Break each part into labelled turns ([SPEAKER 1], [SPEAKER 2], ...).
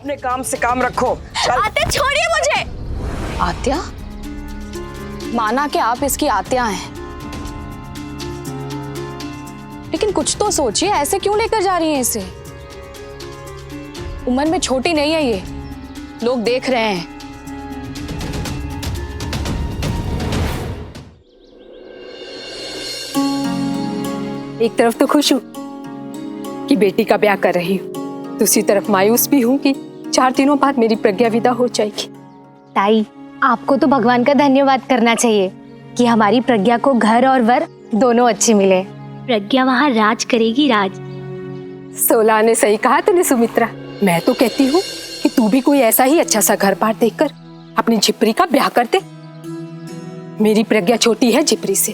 [SPEAKER 1] अपने काम से काम रखो।
[SPEAKER 2] आत्या छोड़िए मुझे।
[SPEAKER 3] आत्या? माना कि आप इसकी आत्या हैं, लेकिन कुछ तो सोचिए, ऐसे क्यों लेकर जा रही हैं इसे? उम्र में छोटी नहीं है ये, लोग देख रहे हैं।
[SPEAKER 4] एक तरफ तो खुश हूँ कि बेटी का ब्याह कर रही हूँ, दूसरी तरफ मायूस भी हूँ कि 4 दिनों बाद मेरी प्रज्ञा विदा हो जाएगी।
[SPEAKER 2] ताई, आपको तो भगवान का धन्यवाद करना चाहिए कि हमारी प्रज्ञा को घर और वर दोनों अच्छे मिले। प्रज्ञा वहाँ राज करेगी, राज।
[SPEAKER 4] सोला ने सही कहा तूने सुमित्रा। मैं तो कहती हूँ कि तू भी कोई ऐसा ही अच्छा सा घर बार देखकर अपनी झिपरी का ब्याह कर दे। मेरी प्रज्ञा छोटी है झिपरी से,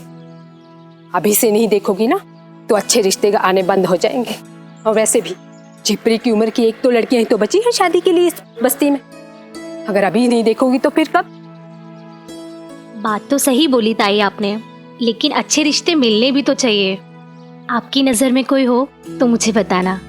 [SPEAKER 4] अभी से नहीं देखोगी ना तो अच्छे रिश्ते आने बंद हो जाएंगे। और वैसे भी झिपरी की उम्र की एक तो लड़कियां ही तो बची हैं शादी के लिए इस बस्ती में। अगर अभी नहीं देखोगी तो फिर कब?
[SPEAKER 2] बात तो सही बोली ताई आपने, लेकिन अच्छे रिश्ते मिलने भी तो चाहिए। आपकी नजर में कोई हो तो मुझे बताना।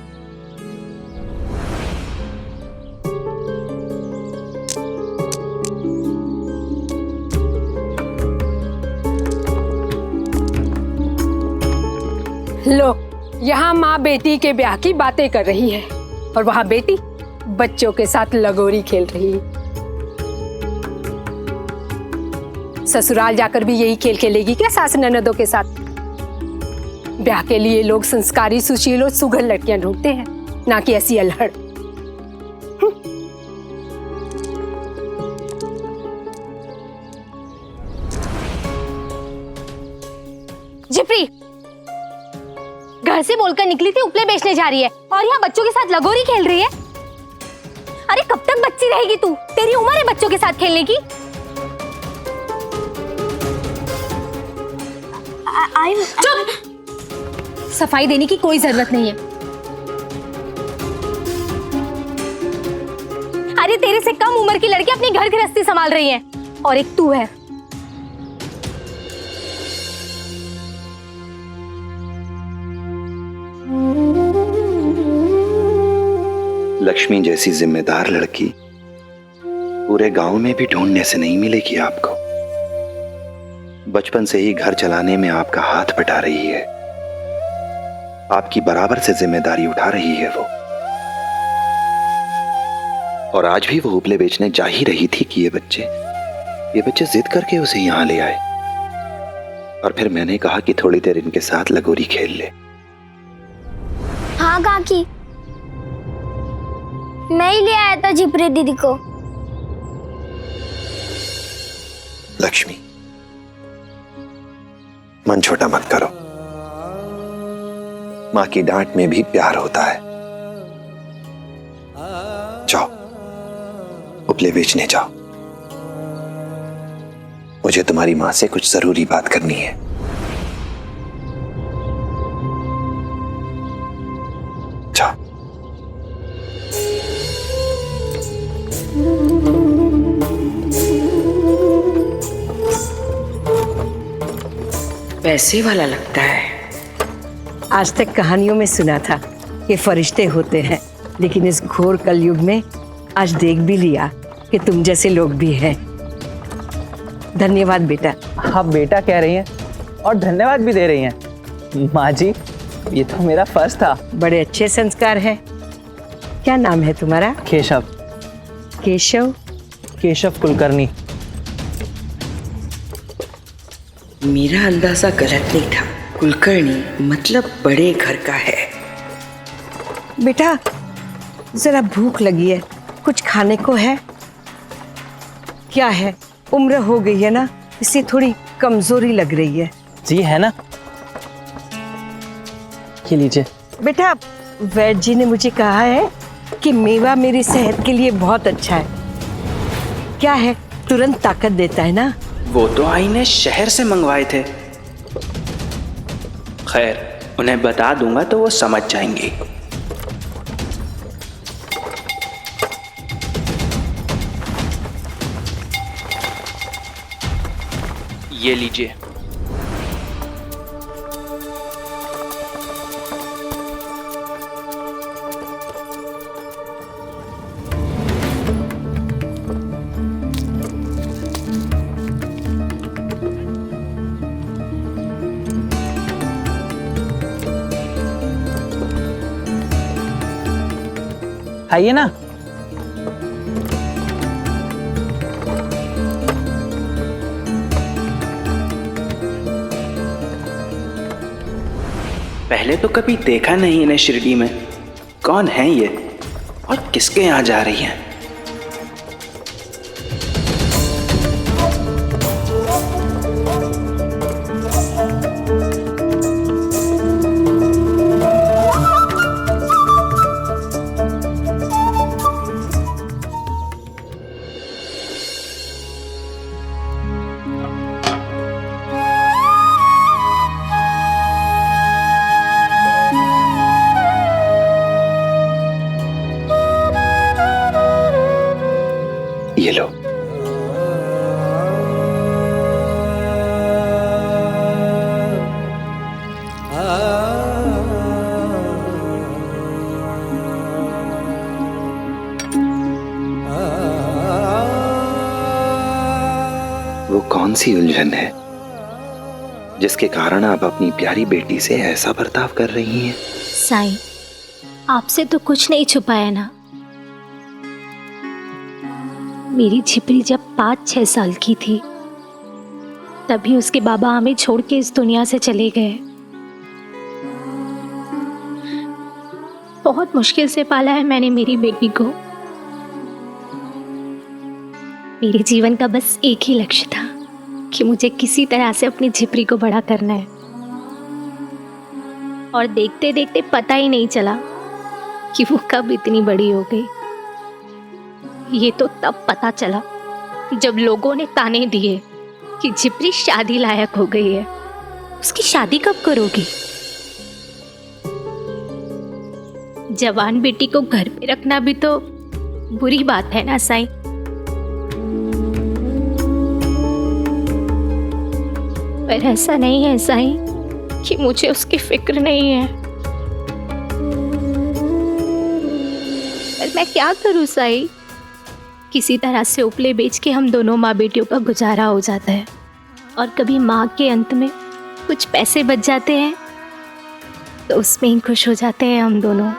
[SPEAKER 4] लो, यहाँ माँ बेटी के ब्याह की बातें कर रही है और वहाँ बेटी बच्चों के साथ लगोरी खेल रही है। ससुराल जाकर भी यही खेल खेलेगी क्या सास ननदों के साथ? ब्याह के लिए लोग संस्कारी, सुशील और सुघड़ लड़कियां ढूंढते हैं, ना कि ऐसी अल्हड़।
[SPEAKER 2] झिपरी घर से बोलकर निकली थी उपले बेचने जा रही है और यहाँ बच्चों के साथ लगोरी खेल रही है। अरे कब तक बच्ची रहेगी तू? तेरी उम्र है बच्चों के साथ खेलने की। चुप! सफाई देने की कोई जरूरत नहीं है। अरे तेरे से कम उम्र की लड़की अपनी घर गृहस्थी संभाल रही है और एक तू है।
[SPEAKER 5] लक्ष्मी जैसी जिम्मेदार लड़की पूरे गांव में भी ढूंढने से नहीं मिलेगी आपको। बचपन से ही घर चलाने में आपका हाथ बटा रही है, आपकी बराबर से जिम्मेदारी उठा रही है वो। और आज भी वो उपले बेचने जा ही रही थी कि ये बच्चे जिद करके उसे यहां ले आए। और फिर मैंने कहा कि थोड़ी देर इनके साथ लगोरी खेल ले।
[SPEAKER 6] हाँ काकी, मैं ही ले आया था झिपरी दीदी को।
[SPEAKER 5] लक्ष्मी, मन छोटा मत करो, मां की डांट में भी प्यार होता है। जाओ, उपले बेचने जाओ, मुझे तुम्हारी मां से कुछ जरूरी बात करनी है। जाओ।
[SPEAKER 1] पैसे वाला लगता है।
[SPEAKER 7] आज तक कहानियों में सुना था कि फरिश्ते होते हैं, लेकिन इस घोर कलयुग में आज देख भी लिया कि तुम जैसे लोग भी हैं। धन्यवाद बेटा।
[SPEAKER 8] आप बेटा कह रही हैं और धन्यवाद भी दे रही हैं। माँ जी, ये तो मेरा फर्ज था।
[SPEAKER 7] बड़े अच्छे संस्कार हैं। क्या नाम है तुम्हारा?
[SPEAKER 8] केशव।
[SPEAKER 7] केशव?
[SPEAKER 8] केशव कुलकर्णी।
[SPEAKER 1] मेरा अंदाजा गलत नहीं था, कुलकर्णी मतलब बड़े घर का है।
[SPEAKER 7] बेटा जरा भूख लगी है, कुछ खाने को है? क्या है, उम्र हो गई है ना, इससे थोड़ी कमजोरी लग रही है।
[SPEAKER 8] जी है ना, ये लीजिए।
[SPEAKER 7] बेटा वैद्य जी ने मुझे कहा है कि मेवा मेरी सेहत के लिए बहुत अच्छा है। क्या है, तुरंत ताकत देता है ना।
[SPEAKER 9] वो तो आई ने शहर से मंगवाए थे। खैर, उन्हें बता दूंगा तो वो समझ जाएंगी। ये लीजिए।
[SPEAKER 8] खाइए ना।
[SPEAKER 9] पहले तो कभी देखा नहीं इन्हें शिरडी में। कौन है ये और किसके यहाँ जा रही हैं?
[SPEAKER 5] ये लो। वो कौन सी उलझन है जिसके कारण आप अपनी प्यारी बेटी से ऐसा बर्ताव कर रही हैं?
[SPEAKER 2] साईं, आपसे तो कुछ नहीं छुपाया ना। मेरी झिपरी जब 5-6 साल की थी तभी उसके बाबा हमें छोड़ के इस दुनिया से चले गए। बहुत मुश्किल से पाला है मैंने मेरी बेटी को। मेरे जीवन का बस एक ही लक्ष्य था कि मुझे किसी तरह से अपनी झिपरी को बड़ा करना है। और देखते देखते पता ही नहीं चला कि वो कब इतनी बड़ी हो गई। ये तो तब पता चला जब लोगों ने ताने दिए कि झिपरी शादी लायक हो गई है। उसकी शादी कब करोगी? जवान बेटी को घर पे रखना भी तो बुरी बात है ना साईं। पर ऐसा नहीं है साईं कि मुझे उसकी फिक्र नहीं है। पर मैं क्या करूं साईं? किसी तरह से उपले बेच के हम दोनों माँ बेटियों का गुजारा हो जाता है और कभी माँ के अंत में कुछ पैसे बच जाते हैं तो उसमें ही खुश हो जाते हैं हम दोनों।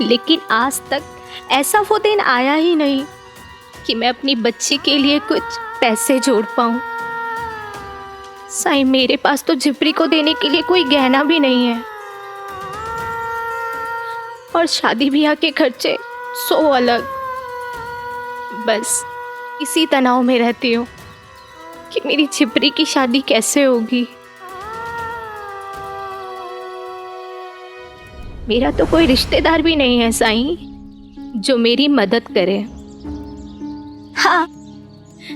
[SPEAKER 2] लेकिन आज तक ऐसा वो दिन आया ही नहीं कि मैं अपनी बच्ची के लिए कुछ पैसे जोड़ पाऊँ। साईं, मेरे पास तो झिपरी को देने के लिए कोई गहना भी नहीं है और शादी ब्याह के खर्चे 100 अलग। बस इसी तनाव में रहती हूँ कि मेरी झिपरी की शादी कैसे होगी। मेरा तो कोई रिश्तेदार भी नहीं है साईं जो मेरी मदद करे। हाँ,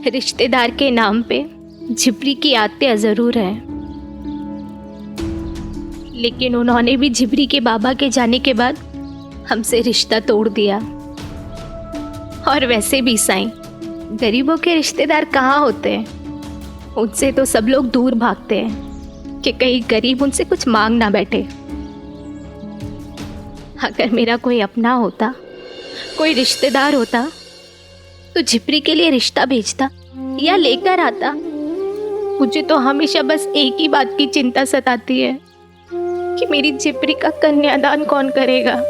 [SPEAKER 2] रिश्तेदार के नाम पे झिपरी की आत्या जरूर है, लेकिन उन्होंने भी झिपरी के बाबा के जाने के बाद हमसे रिश्ता तोड़ दिया। और वैसे भी साईं, गरीबों के रिश्तेदार कहाँ होते हैं? उनसे तो सब लोग दूर भागते हैं कि कहीं गरीब उनसे कुछ मांग ना बैठे। अगर मेरा कोई अपना होता, कोई रिश्तेदार होता तो झिपरी के लिए रिश्ता भेजता या लेकर आता। मुझे तो हमेशा बस एक ही बात की चिंता सताती है कि मेरी झिपरी का कन्यादान कौन करेगा।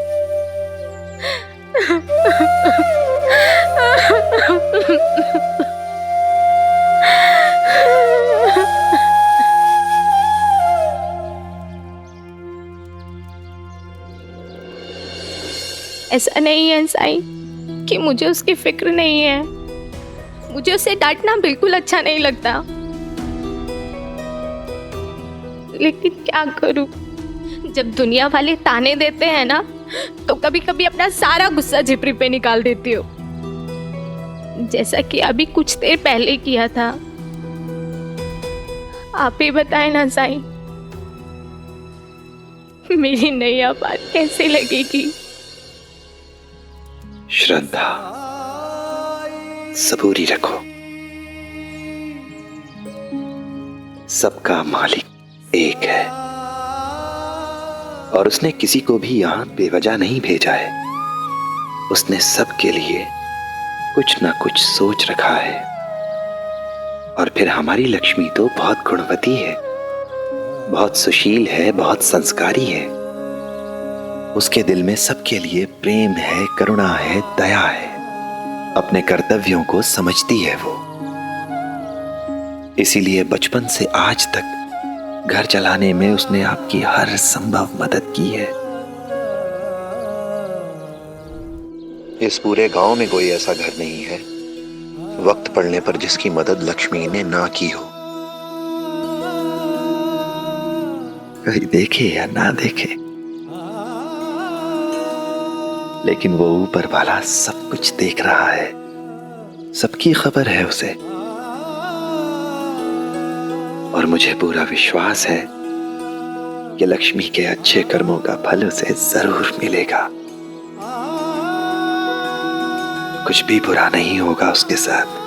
[SPEAKER 2] ऐसा नहीं है साईं कि मुझे उसकी फिक्र नहीं है। मुझे उसे डांटना बिल्कुल अच्छा नहीं लगता, लेकिन क्या करूं? जब दुनिया वाले ताने देते हैं ना तो कभी कभी अपना सारा गुस्सा झिपरी पे निकाल देती हूँ, जैसा कि अभी कुछ देर पहले किया था। आप ही बताएं ना साईं, मेरी नैया बात कैसे लगेगी?
[SPEAKER 5] श्रद्धा, सबूरी रखो। सबका मालिक एक है और उसने किसी को भी यहां बेवजह नहीं भेजा है। उसने सबके लिए कुछ ना कुछ सोच रखा है। और फिर हमारी लक्ष्मी तो बहुत गुणवती है, बहुत सुशील है, बहुत संस्कारी है। उसके दिल में सबके लिए प्रेम है, करुणा है, दया है। अपने कर्तव्यों को समझती है वो। इसीलिए बचपन से आज तक घर चलाने में उसने आपकी हर संभव मदद की है। इस पूरे गांव में कोई ऐसा घर नहीं है वक्त पड़ने पर जिसकी मदद लक्ष्मी ने ना की हो। कहीं देखे या ना देखे, लेकिन वो ऊपर वाला सब कुछ देख रहा है, सबकी खबर है उसे। और मुझे पूरा विश्वास है कि लक्ष्मी के अच्छे कर्मों का फल उसे जरूर मिलेगा। कुछ भी बुरा नहीं होगा उसके साथ,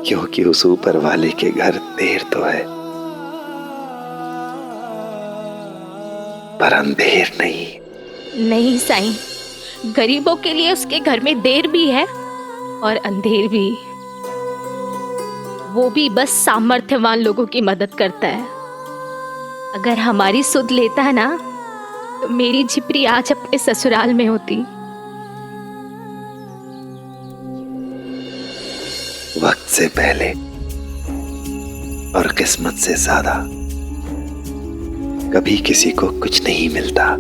[SPEAKER 5] क्योंकि उस ऊपर वाले के घर देर तो है पर अंधेर नहीं।
[SPEAKER 2] नहीं साईं, गरीबों के लिए उसके घर में देर भी है और अंधेर भी। वो भी बस सामर्थ्यवान लोगों की मदद करता है। अगर हमारी सुध लेता ना तो मेरी झिपरी आज अपने ससुराल में होती।
[SPEAKER 5] वक्त से पहले और किस्मत से ज्यादा कभी किसी को कुछ नहीं मिलता।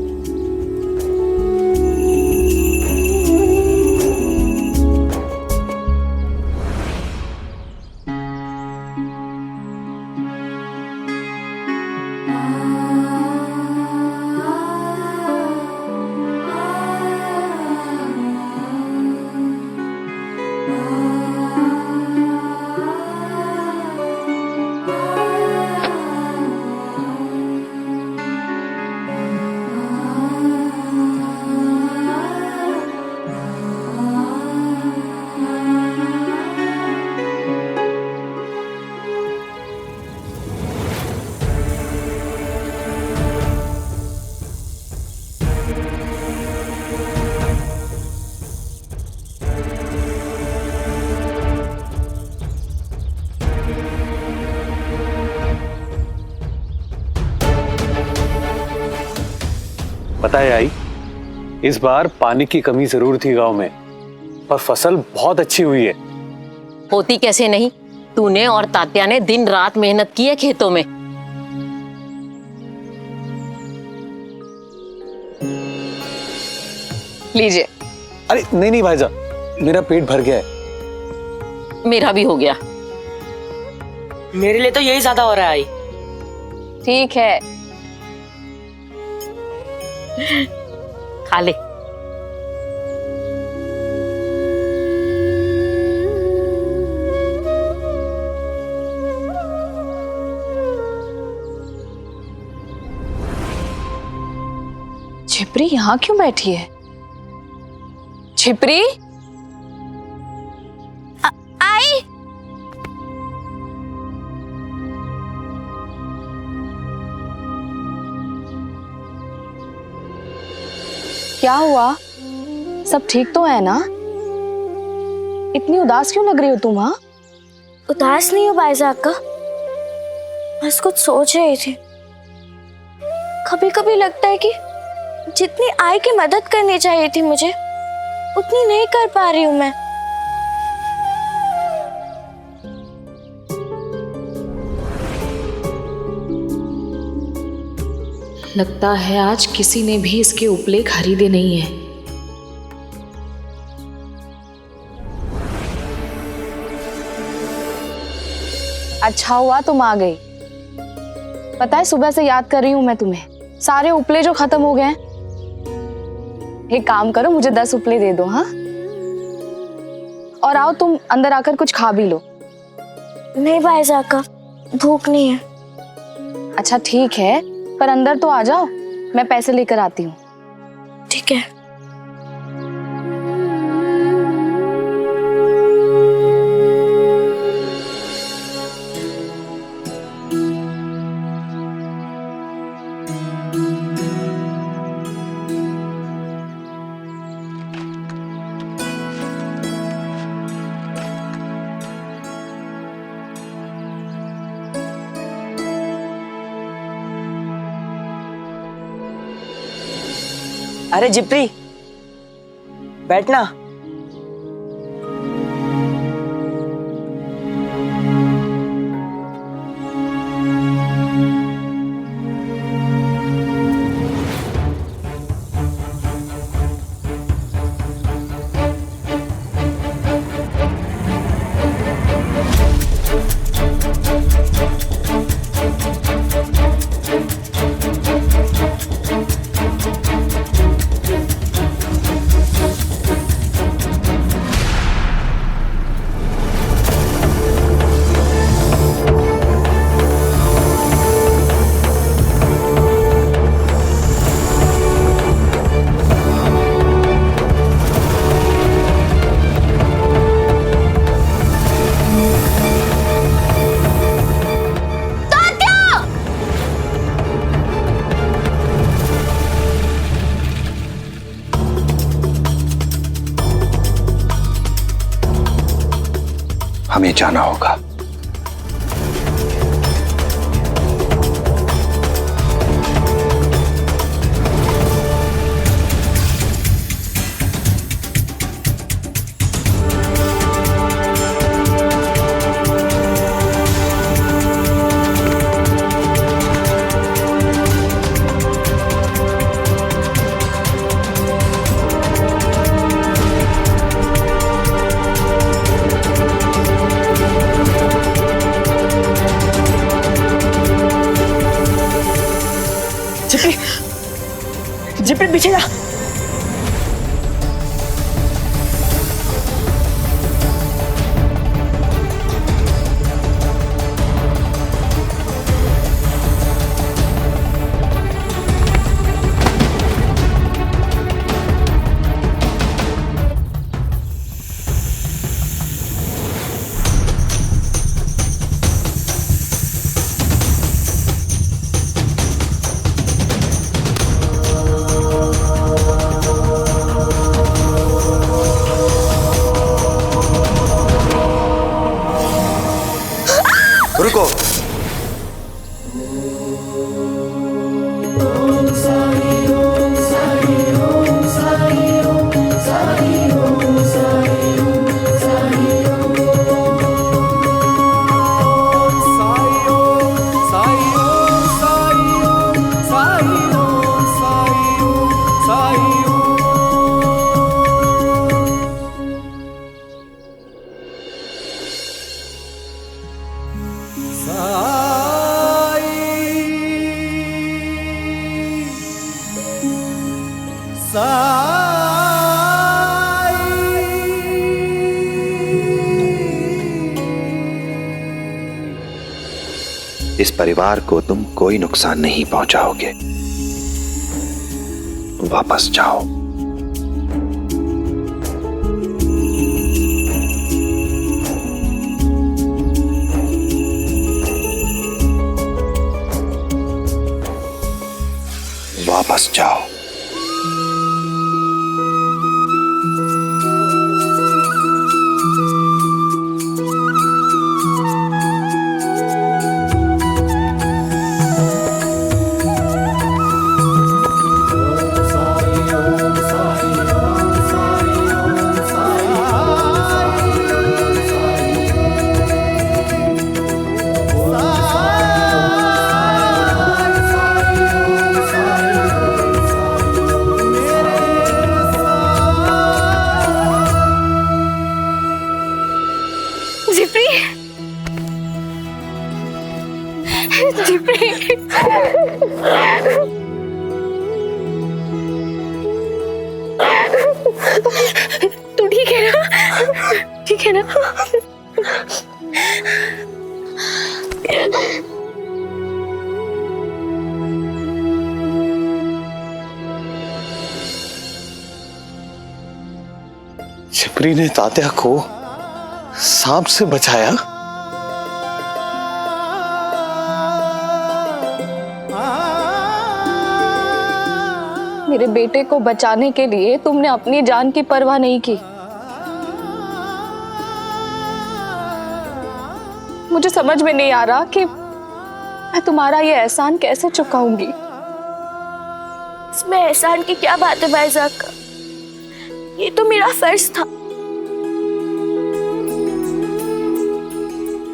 [SPEAKER 10] पता है आई, इस बार पानी की कमी जरूर थी गांव में, पर फसल बहुत अच्छी हुई है।
[SPEAKER 11] होती कैसे नहीं, तूने और तात्या ने दिन रात मेहनत की है खेतों में।
[SPEAKER 3] लीजिए।
[SPEAKER 10] अरे नहीं नहीं भाईजान, मेरा पेट भर गया है।
[SPEAKER 11] मेरा भी हो गया।
[SPEAKER 1] मेरे लिए तो यही ज्यादा हो रहा है।
[SPEAKER 3] ठीक है,
[SPEAKER 11] खा ले।
[SPEAKER 3] छिपरी यहाँ क्यों बैठी है? छिपरी,
[SPEAKER 6] आई।
[SPEAKER 3] क्या हुआ? सब ठीक तो है ना? इतनी उदास क्यों लग रही हो तुम? हाँ,
[SPEAKER 6] उदास नहीं हो भाईजान का, बस कुछ सोच रही थी। कभी कभी लगता है कि जितनी आई की मदद करनी चाहिए थी मुझे, उतनी नहीं कर पा रही हूं मैं।
[SPEAKER 12] लगता है आज किसी ने भी इसके उपले खरीदे नहीं है।
[SPEAKER 3] अच्छा हुआ तुम आ गई। पता है सुबह से याद कर रही हूं मैं तुम्हें, सारे उपले जो खत्म हो गए हैं। एक काम करो, मुझे 10 उपले दे दो। हाँ, और आओ तुम अंदर आकर कुछ खा भी लो।
[SPEAKER 6] नहीं भाईजान का, भूख नहीं है।
[SPEAKER 3] अच्छा ठीक है, पर अंदर तो आ जाओ, मैं पैसे लेकर आती हूँ।
[SPEAKER 6] ठीक है।
[SPEAKER 1] अरे जिप्री, बैठना।
[SPEAKER 5] हमें जाना होगा।
[SPEAKER 1] जिप्री पीछे जा।
[SPEAKER 5] रुको। इस परिवार को तुम कोई नुकसान नहीं पहुंचाओगे। वापस जाओ। वापस जाओ।
[SPEAKER 2] तू ठीक है ना? ठीक है ना?
[SPEAKER 10] जिप्री ने तात्या को सांप से बचाया।
[SPEAKER 3] मेरे बेटे को बचाने के लिए तुमने अपनी जान की परवाह नहीं की। मुझे समझ में नहीं आ रहा कि मैं तुम्हारा ये एहसान कैसे चुकाऊंगी।
[SPEAKER 6] इसमें एहसान की क्या बात है भाईजान का? ये तो मेरा फर्ज था।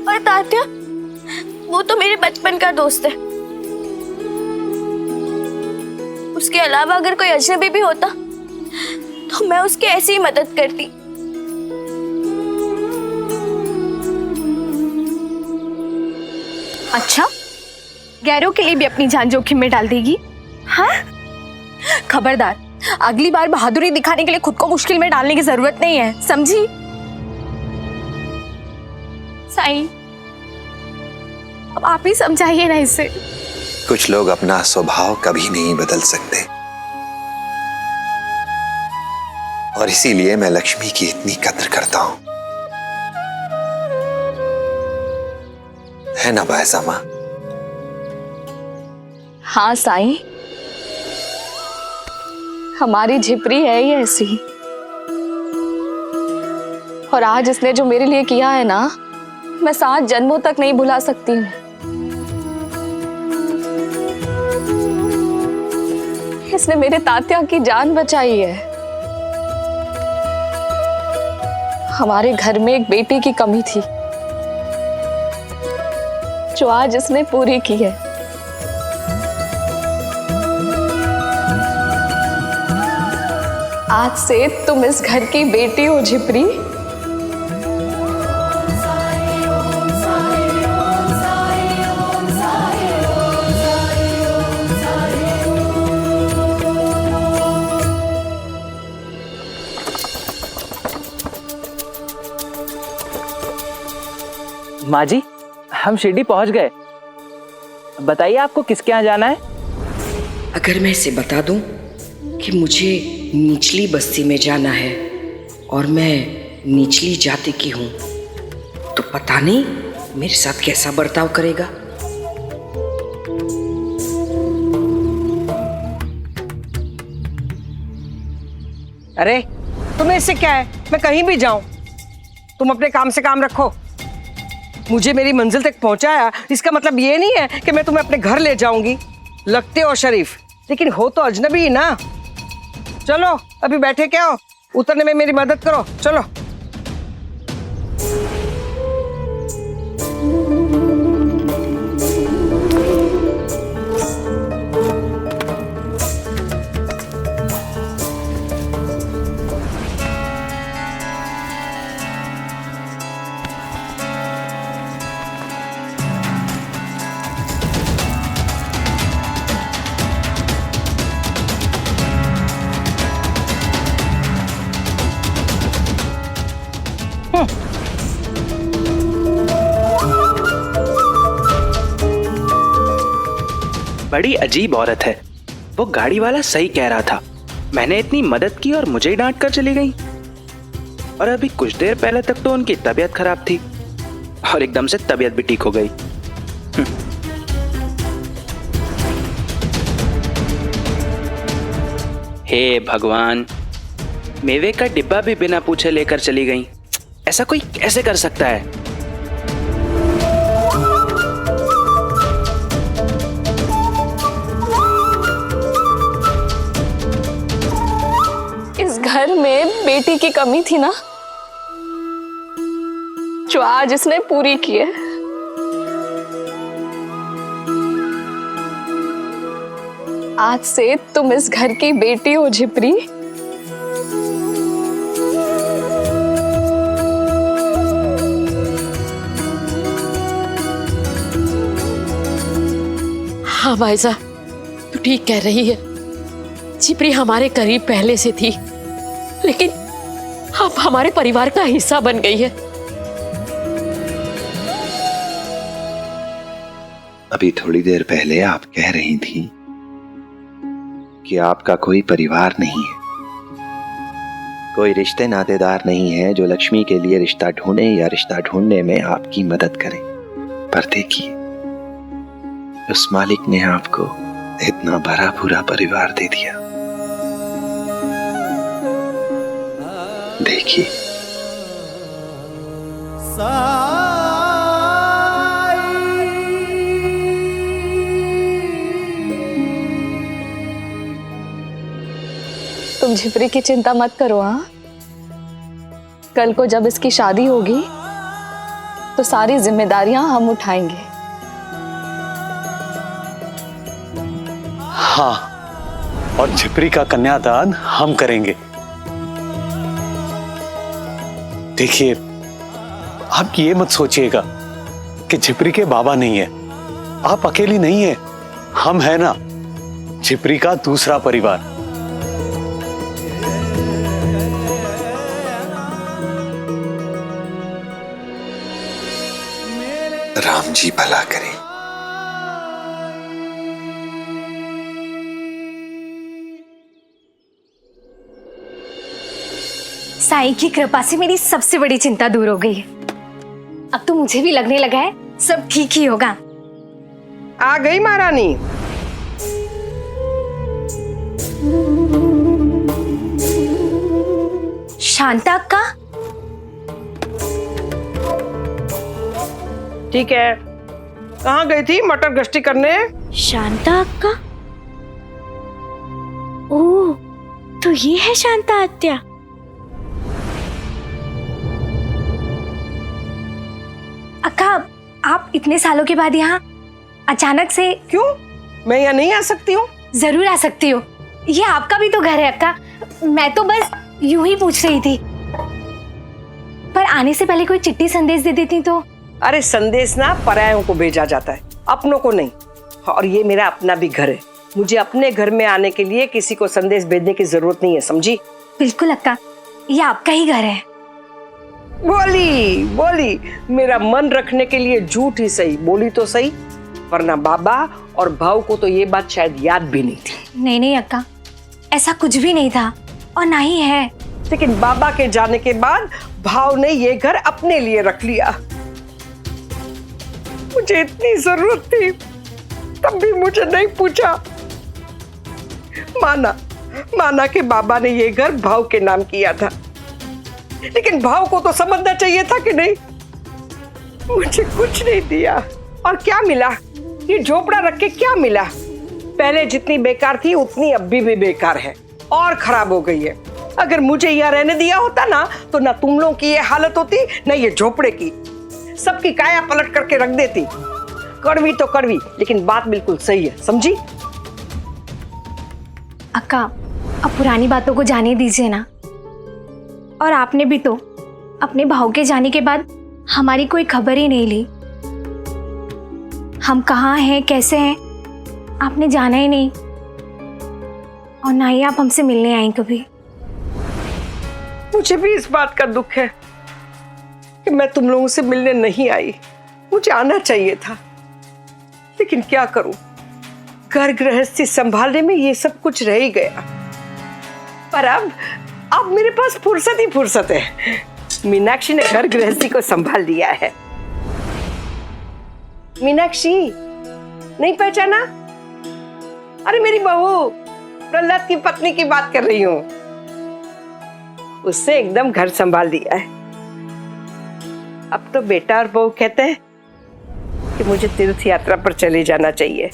[SPEAKER 6] और तात्या, वो तो मेरे बचपन का दोस्त है। उसके अलावा अगर कोई अजनबी भी होता तो मैं उसकी ऐसी ही मदद करती।
[SPEAKER 2] अच्छा, गैरों के लिए भी अपनी जान जोखिम में डाल देगी? हाँ? खबरदार, अगली बार बहादुरी दिखाने के लिए खुद को मुश्किल में डालने की जरूरत नहीं है, समझी? साईं, अब आप ही समझाइए ना इसे।
[SPEAKER 5] कुछ लोग अपना स्वभाव कभी नहीं बदल सकते, और इसीलिए मैं लक्ष्मी की इतनी कद्र करता हूं, है ना बायजामा?
[SPEAKER 3] हाँ साईं, हमारी झिपरी है ही ऐसी। और आज इसने जो मेरे लिए किया है ना, मैं 7 जन्मों तक नहीं भुला सकती हूँ। इसने मेरे तात्या की जान बचाई है। हमारे घर में एक बेटी की कमी थी जो आज इसने पूरी की है। आज से तुम इस घर की बेटी हो झिपरी।
[SPEAKER 8] माँ जी, हम शिरडी पहुंच गए। बताइए आपको किसके यहाँ जाना है?
[SPEAKER 1] अगर मैं इसे बता दूं कि मुझे निचली बस्ती में जाना है और मैं निचली जाति की हूं, तो पता नहीं मेरे साथ कैसा बर्ताव करेगा।
[SPEAKER 7] अरे तुम्हें इससे क्या है? मैं कहीं भी जाऊं, तुम अपने काम से काम रखो। मुझे मेरी मंजिल तक पहुंचाया, इसका मतलब ये नहीं है कि मैं तुम्हें अपने घर ले जाऊंगी। लगते हो शरीफ, लेकिन हो तो अजनबी ही ना। चलो अभी बैठे क्या हो, उतरने में मेरी मदद करो, चलो।
[SPEAKER 9] बड़ी अजीब औरत है। वो गाड़ी वाला सही कह रहा था, मैंने इतनी मदद की और मुझे ही डांट कर चली गई। और अभी कुछ देर पहले तक तो उनकी तबीयत खराब थी और एकदम से तबीयत भी ठीक हो गई। हे भगवान, मेवे का डिब्बा भी बिना पूछे लेकर चली गई। ऐसा कोई कैसे कर सकता है?
[SPEAKER 3] इस घर में बेटी की कमी थी ना, जो आज इसने पूरी की है। आज से तुम इस घर की बेटी हो झिपरी।
[SPEAKER 11] हाँ भाईजा, तू ठीक कह रही है। झिपरी हमारे करीब पहले से थी, लेकिन अब हमारे परिवार का हिस्सा बन गई है।
[SPEAKER 5] अभी थोड़ी देर पहले आप कह रही थी कि आपका कोई परिवार नहीं है, कोई रिश्ते नातेदार नहीं है जो लक्ष्मी के लिए रिश्ता ढूंढे या रिश्ता ढूंढने में आपकी मदद करें। पर देखिए, उस मालिक ने आपको इतना भरा पूरा परिवार दे दिया। देखिए,
[SPEAKER 3] तुम झिपरी की चिंता मत करो। हाँ, कल को जब इसकी शादी होगी तो सारी जिम्मेदारियां हम उठाएंगे।
[SPEAKER 10] हाँ, और झिपरी का कन्यादान हम करेंगे। देखिए, आप ये मत सोचिएगा कि झिपरी के बाबा नहीं है। आप अकेली नहीं है, हम है ना, झिपरी का दूसरा परिवार।
[SPEAKER 5] राम जी भला करें।
[SPEAKER 2] साईं की कृपा से मेरी सबसे बड़ी चिंता दूर हो गई है। अब तो मुझे भी लगने लगा है सब ठीक ही होगा।
[SPEAKER 7] आ गई महारानी।
[SPEAKER 2] शांता अक्का,
[SPEAKER 7] ठीक है, कहाँ गई थी मटर गश्ती करने?
[SPEAKER 6] शांता अक्का? ओह, तो ये है शांता आत्या।
[SPEAKER 2] अक्का, आप इतने सालों के बाद यहाँ अचानक से?
[SPEAKER 7] क्यों, मैं यहाँ नहीं आ सकती हूँ?
[SPEAKER 2] जरूर आ सकती हो, ये आपका भी तो घर है अक्का। मैं तो बस यूं ही पूछ रही थी, पर आने से पहले कोई चिट्ठी संदेश दे देती तो।
[SPEAKER 7] अरे संदेश ना परायों को भेजा जाता है, अपनों को नहीं। और ये मेरा अपना भी घर है, मुझे अपने घर में आने के लिए किसी को संदेश भेजने की जरूरत नहीं है, समझी?
[SPEAKER 2] बिल्कुल अक्का, ये आपका ही घर है।
[SPEAKER 7] बोली बोली, मेरा मन रखने के लिए झूठ ही सही, बोली तो सही, वरना बाबा और भाव को तो ये बात शायद याद भी नहीं थी।
[SPEAKER 2] नहीं नहीं अक्का, ऐसा कुछ भी नहीं था और ना ही है।
[SPEAKER 7] लेकिन बाबा के जाने के बाद भाव ने ये घर अपने लिए रख लिया। मुझे इतनी जरूरत थी, तब भी मुझे नहीं पूछा। माना कि बाबा ने ये घर भाव के नाम किया था, लेकिन भाव को तो समझना चाहिए था कि नहीं। मुझे कुछ नहीं दिया, और क्या मिला? ये झोपड़ा रख के क्या मिला? पहले जितनी बेकार थी उतनी अब भी बेकार है और खराब हो गई है। अगर मुझे यहाँ रहने दिया होता ना, तो ना तुम लोगों की ये हालत होती, ना ये झोपड़े की। सबकी काया पलट करके रख देती। कड़वी तो कड़वी, लेकिन बात बिल्कुल सही है, समझी?
[SPEAKER 2] अक्का, अब पुरानी बातों को जाने दीजिए ना। और आपने भी तो अपने भाव के जाने के बाद हमारी कोई खबर ही नहीं ली। हम कहाँ हैं, कैसे हैं, आपने जाना ही नहीं, और ना ही आप हमसे मिलने आए कभी।
[SPEAKER 7] मुझे भी इस बात का दुख है कि मैं तुम लोगों से मिलने नहीं आई। मुझे आना चाहिए था, लेकिन क्या करूं, घर गृहस्थी संभालने में ये सब कुछ रह ही गया। पर अब मेरे पास फुर्सत ही फुर्सत है। मीनाक्षी ने घर गृहस्थी को संभाल लिया है। मीनाक्षी, नहीं पहचाना? अरे मेरी बहू, प्रहलाद की पत्नी की बात कर रही हूँ। उससे एकदम घर संभाल दिया है। अब तो बेटा और बहू कहते हैं कि मुझे तीर्थ यात्रा पर चले जाना चाहिए,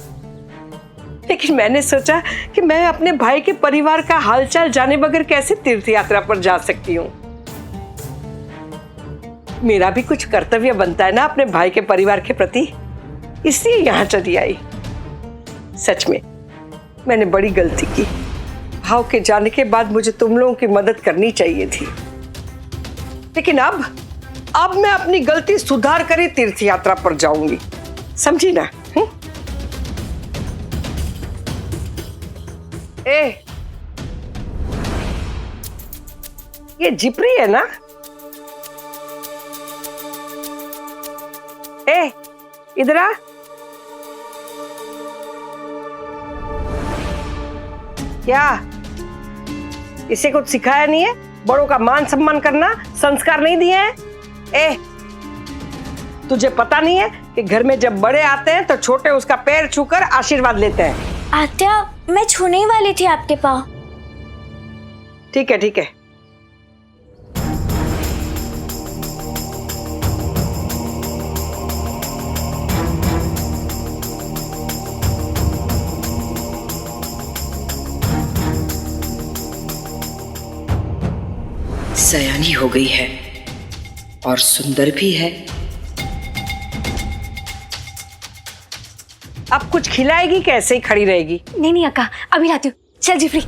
[SPEAKER 7] लेकिन मैंने सोचा कि मैं अपने भाई के परिवार का हालचाल जाने बगैर कैसे तीर्थ यात्रा पर जा सकती हूँ। मेरा भी कुछ कर्तव्य बनता है ना अपने भाई के परिवार के प्रति, इसलिए यहाँ चली आई। सच में मैंने बड़ी गलती की। भाव के जाने के बाद मुझे तुम लोगों की मदद करनी चाहिए थी, लेकिन अब मैं अपनी गलती सुधार कर ही तीर्थ यात्रा पर जाऊंगी, समझी ना? ये जिपरी है ना? इधर आ। क्या इसे कुछ सिखाया नहीं है? बड़ों का मान सम्मान करना संस्कार नहीं दिए हैं? तुझे पता नहीं है कि घर में जब बड़े आते हैं तो छोटे उसका पैर छूकर आशीर्वाद लेते हैं।
[SPEAKER 6] आत्या, मैं छूने ही वाली थी आपके पाँव।
[SPEAKER 7] ठीक है, ठीक है।
[SPEAKER 1] सयानी हो गई है और सुंदर भी है।
[SPEAKER 7] अब कुछ खिलाएगी, कैसे ही खड़ी रहेगी?
[SPEAKER 2] नहीं नहीं अक्का, अभी लाती हूँ। चल जिप्री।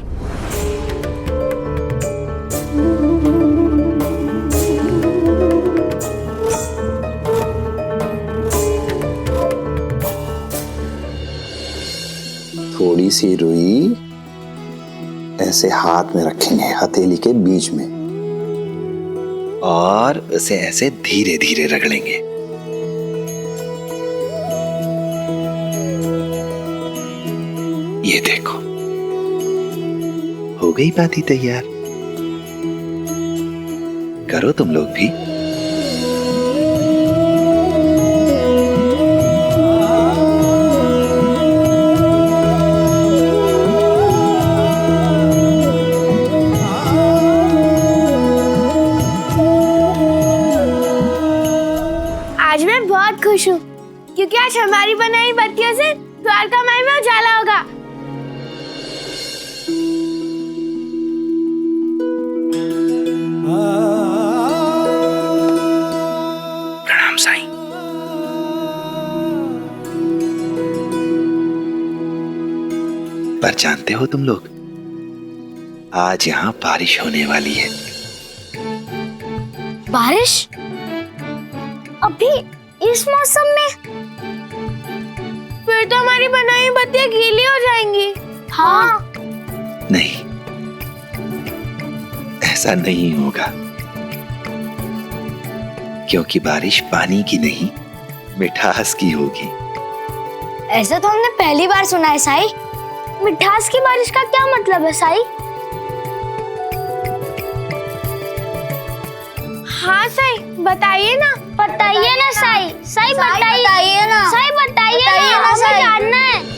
[SPEAKER 5] थोड़ी सी रुई ऐसे हाथ में रखेंगे, हथेली के बीच में, और उसे ऐसे धीरे धीरे रगड़ेंगे। ये देखो, हो गई बाती तैयार। करो तुम लोग भी।
[SPEAKER 6] आज मैं बहुत खुश हूँ क्योंकि आज हमारी बनाई बत्तियों से द्वारका माई में उजाला होगा।
[SPEAKER 9] प्रणाम साईं।
[SPEAKER 5] पर जानते हो तुम लोग, आज यहाँ बारिश होने वाली है।
[SPEAKER 6] बारिश? अभी इस मौसम में? फिर तो हमारी बनाई बत्तियां गीली हो जाएंगी। हाँ।
[SPEAKER 5] नहीं, ऐसा नहीं होगा, क्योंकि बारिश पानी की नहीं, मिठास की होगी।
[SPEAKER 6] ऐसा तो हमने पहली बार सुना है साई। मिठास की बारिश का क्या मतलब है साई? हाँ साई, बताइए ना। बताइए ना साई। साई बताइए ना। साई बताइए ना, हमें जानना है।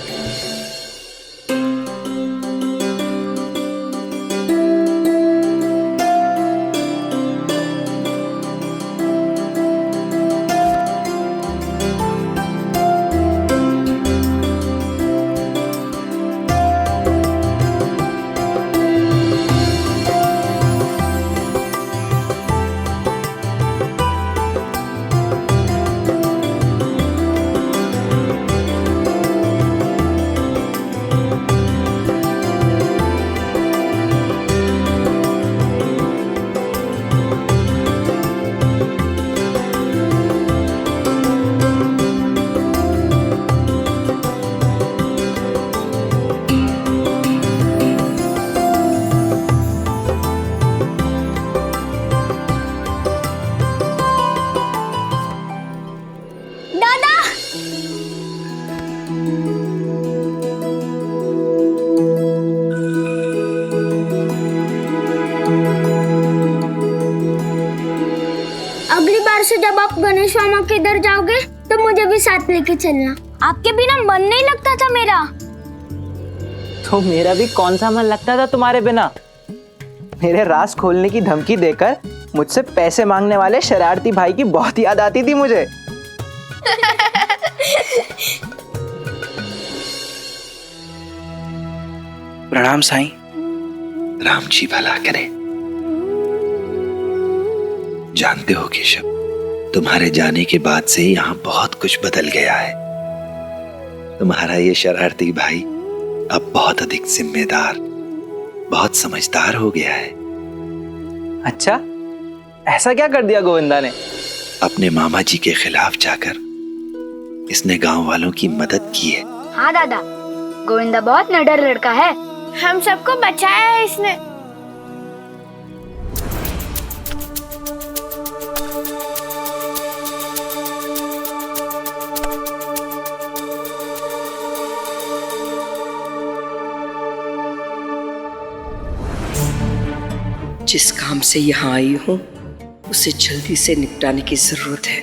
[SPEAKER 6] अगली बार से जब आप गणेश मामा के इधर जाओगे तो मुझे भी साथ लेके चलना। आपके बिना मन नहीं लगता था मेरा।
[SPEAKER 8] तो मेरा भी कौन सा मन लगता था तुम्हारे बिना। मेरे राज खोलने की धमकी देकर मुझसे पैसे मांगने वाले शरारती भाई की बहुत याद आती थी मुझे।
[SPEAKER 9] प्रणाम साईं।
[SPEAKER 5] राम जी भला करे। जानते हो केशव, तुम्हारे जाने के बाद से यहाँ बहुत कुछ बदल गया है। तुम्हारा ये शरारती भाई अब बहुत अधिक जिम्मेदार, बहुत समझदार हो गया है।
[SPEAKER 8] अच्छा, ऐसा क्या कर दिया गोविंदा ने?
[SPEAKER 5] अपने मामा जी के खिलाफ जाकर इसने गांव वालों की मदद की है।
[SPEAKER 6] हाँ दादा, गोविंदा बहुत निडर लड़का है। हम सबको बचाया है इसने।
[SPEAKER 1] जिस काम से यहाँ आई हूँ उसे जल्दी से निपटाने की जरूरत है।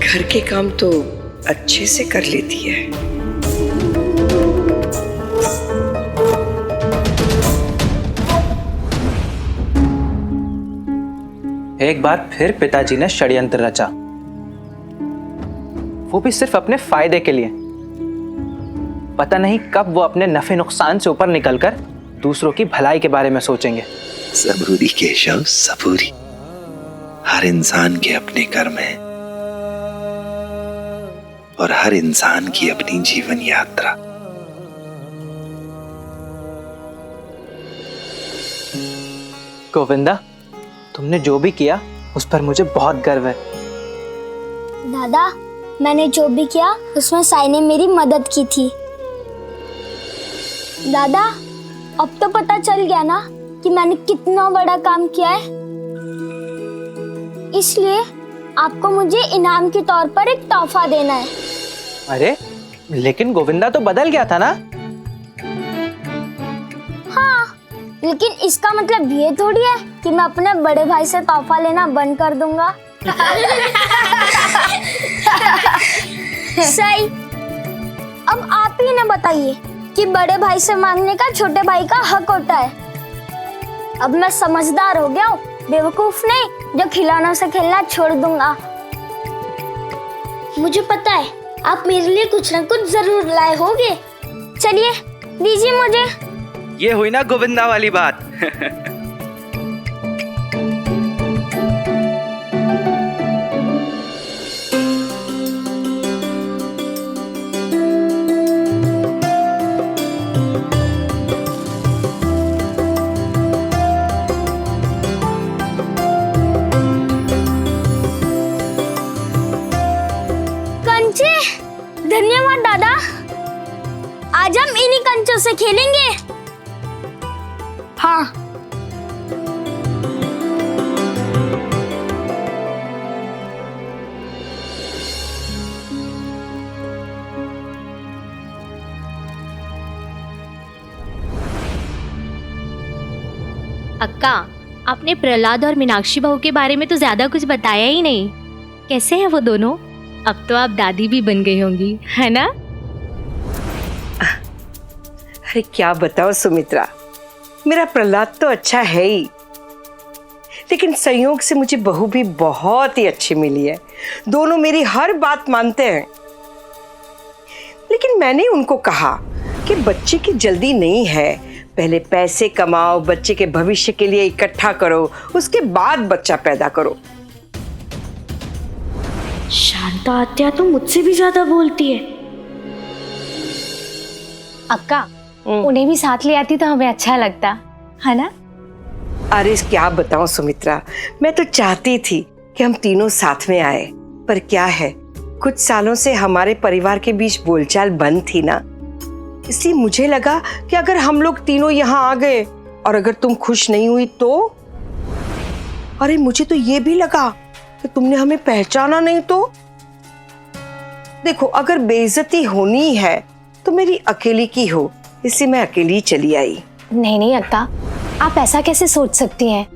[SPEAKER 1] घर के काम तो अच्छे से कर लेती है।
[SPEAKER 8] एक बार फिर पिताजी ने षड्यंत्र रचा, वो भी सिर्फ अपने फायदे के लिए। पता नहीं कब वो अपने नफे नुकसान से ऊपर निकलकर दूसरों की भलाई के बारे में सोचेंगे।
[SPEAKER 5] सबूरी केशव, सबूरी। हर इंसान के अपने कर्म हैं और हर इंसान की अपनी जीवन यात्रा।
[SPEAKER 8] गोविंदा, तुमने जो भी किया उस पर मुझे बहुत गर्व है।
[SPEAKER 6] दादा, मैंने जो भी किया उसमें साई ने मेरी मदद की थी। दादा, अब तो पता चल गया ना कि मैंने कितना बड़ा काम किया है। इसलिए आपको मुझे इनाम के तौर पर एक तोहफा देना है।
[SPEAKER 8] अरे लेकिन गोविंदा तो बदल गया था ना।
[SPEAKER 6] हाँ, लेकिन इसका मतलब ये थोड़ी है कि मैं अपने बड़े भाई से तोहफा लेना बंद कर दूंगा। सही, अब आप ही ना बताइए कि बड़े भाई से मांगने का छोटे भाई का हक होता है। अब मैं समझदार हो गया हूँ, बेवकूफ नहीं जो खिलौनों से खेलना छोड़ दूंगा। मुझे पता है आप मेरे लिए कुछ न कुछ जरूर लाए होगे। चलिए दीजिए मुझे।
[SPEAKER 9] ये हुई ना गोविंदा वाली बात।
[SPEAKER 6] कंचे, धन्यवाद दादा। आज हम इन्हीं कंचों से खेलेंगे। हाँ।
[SPEAKER 2] अक्का, आपने प्रहलाद और मीनाक्षी बहू के बारे में तो ज्यादा कुछ बताया ही नहीं। कैसे हैं वो दोनों? अब तो आप दादी भी बन गई होंगी, है ना?
[SPEAKER 7] अरे क्या बताओ सुमित्रा, मेरा प्रहलाद तो अच्छा है ही, लेकिन संयोग से मुझे बहू भी बहुत ही अच्छी मिली है। दोनों मेरी हर बात मानते हैं। लेकिन मैंने उनको कहा कि बच्चे की जल्दी नहीं है, पहले पैसे कमाओ, बच्चे के भविष्य के लिए इकट्ठा करो, उसके बाद बच्चा पैदा करो।
[SPEAKER 6] शांता आत्या तो मुझसे भी ज्यादा बोलती है।
[SPEAKER 2] अक्का, उन्हें भी साथ ले आती तो हमें अच्छा लगता, है ना?
[SPEAKER 7] अरे क्या बताऊं सुमित्रा, मैं तो चाहती थी कि हम तीनों साथ में आए, पर क्या है, कुछ सालों से हमारे परिवार के बीच बोलचाल बंद थी ना, इसलिए मुझे लगा कि अगर हम लोग तीनों यहाँ आ गए और अगर तुम खुश नहीं हुई तो। अरे मुझे तो ये भी लगा कि तुमने हमें पहचाना नहीं तो। देखो, अगर बेइज्जती होनी है तो मेरी अकेली की हो, इसलिए मैं अकेली चली आई।
[SPEAKER 2] नहीं नहीं अक्का, आप ऐसा कैसे सोच सकती हैं?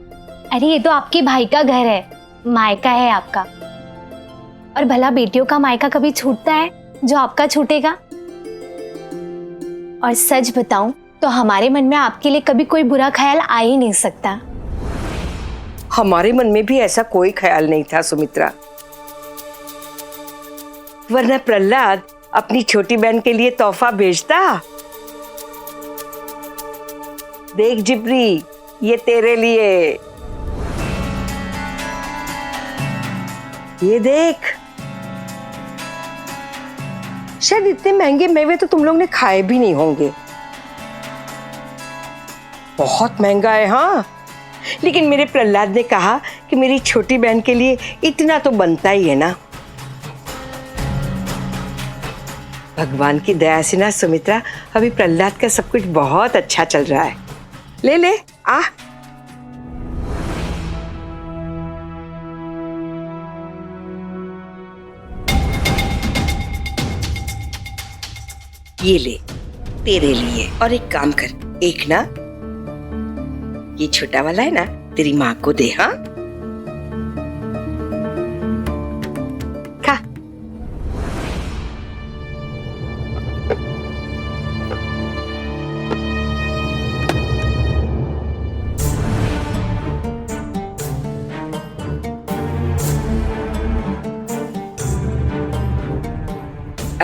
[SPEAKER 2] अरे ये तो आपके भाई का घर है, मायका है आपका। और भला बेटियों का मायका कभी छूटता है जो आपका छूटेगा? और सच बताऊं तो हमारे मन में आपके लिए कभी कोई बुरा ख्याल आ ही नहीं सकता।
[SPEAKER 7] हमारे मन में भी ऐसा कोई ख्याल नहीं था सुमित्रा, वरना प्रहलाद अपनी छोटी बहन के लिए तोहफा भेजता। देख जिब्री, ये तेरे लिए। ये देख, शायद इतने महंगे मेवे तो तुम लोग ने खाए भी नहीं होंगे। बहुत महंगा है हाँ, लेकिन मेरे प्रहलाद ने कहा कि मेरी छोटी बहन के लिए इतना तो बनता ही है ना। भगवान की दया से ना सुमित्रा, अभी प्रहलाद का सब कुछ बहुत अच्छा चल रहा है। ले ले आ। ये ले तेरे लिए, और एक काम कर, एक ना ये छोटा वाला है ना, तेरी माँ को दे। हाँ खा।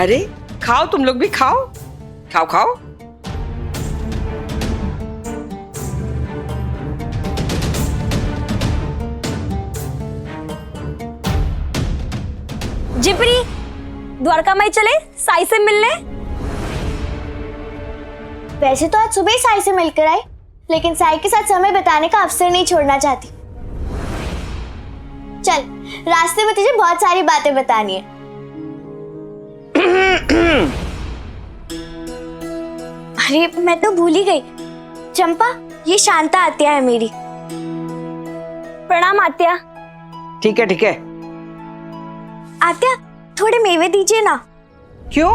[SPEAKER 1] अरे खाओ, तुम लोग भी खाओ, खाओ खाओ।
[SPEAKER 6] जिप्री, द्वारका माई चले साई से मिलने। वैसे तो आज सुबह ही साई से मिलकर आई, लेकिन साई के साथ समय बिताने का अवसर नहीं छोड़ना चाहती। चल, रास्ते में तुझे बहुत सारी बातें बतानी है। अरे मैं तो भूल ही गई। चंपा, ये शांता आत्या है मेरी। प्रणाम आत्या।
[SPEAKER 7] ठीक है ठीक है।
[SPEAKER 6] आत्या, थोड़े मेवे दीजिए ना।
[SPEAKER 7] क्यों?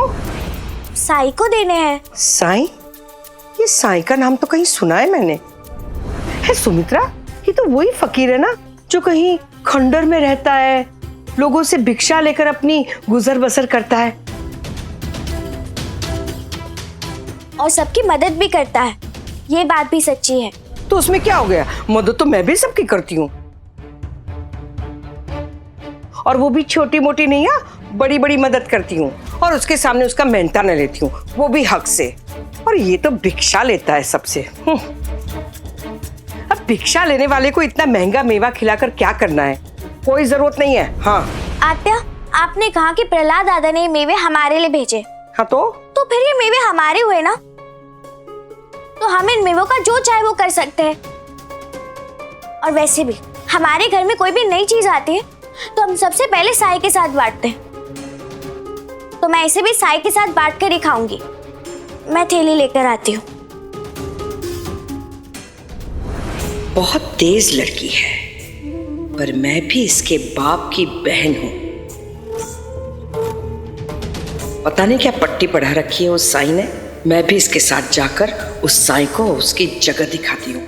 [SPEAKER 6] साई को देने हैं।
[SPEAKER 7] साई? ये साई का नाम तो कहीं सुना है मैंने। है सुमित्रा, ये तो वही फकीर है ना जो कहीं खंडर में रहता है, लोगों से भिक्षा लेकर अपनी गुजर बसर करता है
[SPEAKER 6] और सबकी मदद भी करता है। ये बात भी सच्ची है।
[SPEAKER 7] तो उसमें क्या हो गया? मदद तो मैं भी सबकी करती हूँ, और वो भी छोटी मोटी नहीं है, बड़ी बड़ी मदद करती हूँ, और उसके सामने उसका मेहनता न लेती हूँ, वो भी हक से। और ये तो भिक्षा लेता है सबसे। अब भिक्षा लेने वाले को इतना महंगा मेवा खिलाकर क्या करना है? कोई जरूरत नहीं है। हाँ
[SPEAKER 6] आत्या, आपने कहा कि प्रहलाद दादा ने मेवे हमारे लिए भेजे।
[SPEAKER 7] हाँ तो
[SPEAKER 6] फिर ये मेवे हमारे हुए ना, तो हम इन मेवों का जो चाहे वो कर सकते हैं। और वैसे भी हमारे घर में कोई भी नई चीज आती है तो हम सबसे पहले साई के साथ बांटते हैं, तो मैं इसे भी साई के साथ बांट कर ही खाऊंगी। मैं थैली लेकर आती हूँ।
[SPEAKER 1] बहुत तेज लड़की है, पर मैं भी इसके बाप की बहन हूं। पता नहीं क्या पट्टी पढ़ा रखी है उस साई ने। मैं भी इसके साथ जाकर उस साई को उसकी जगह दिखाती हूँ।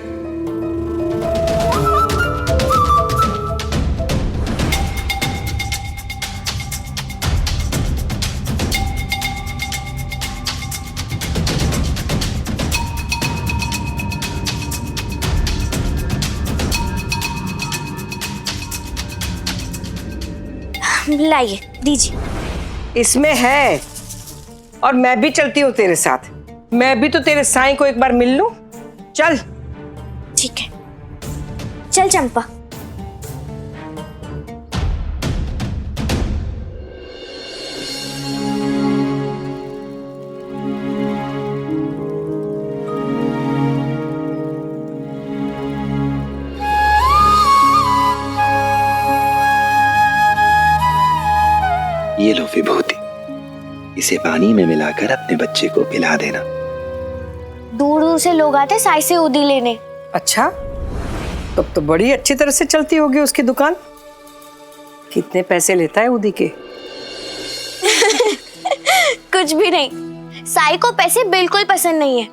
[SPEAKER 6] लाइए, दीजिए।
[SPEAKER 7] इसमें है, और मैं भी चलती हूँ तेरे साथ। मैं भी तो तेरे साईं को एक बार मिल लूं। चल।
[SPEAKER 6] ठीक है, चल चंपा।
[SPEAKER 5] ये लो विभूति, इसे पानी में मिलाकर अपने बच्चे को पिला देना।
[SPEAKER 6] दूर दूर से लोग आते साई से उदी लेने।
[SPEAKER 7] अच्छा, तब तो बड़ी अच्छी तरह से चलती होगी उसकी दुकान। कितने पैसे लेता है उदी के?
[SPEAKER 6] कुछ भी नहीं, साई को पैसे बिल्कुल पसंद नहीं है।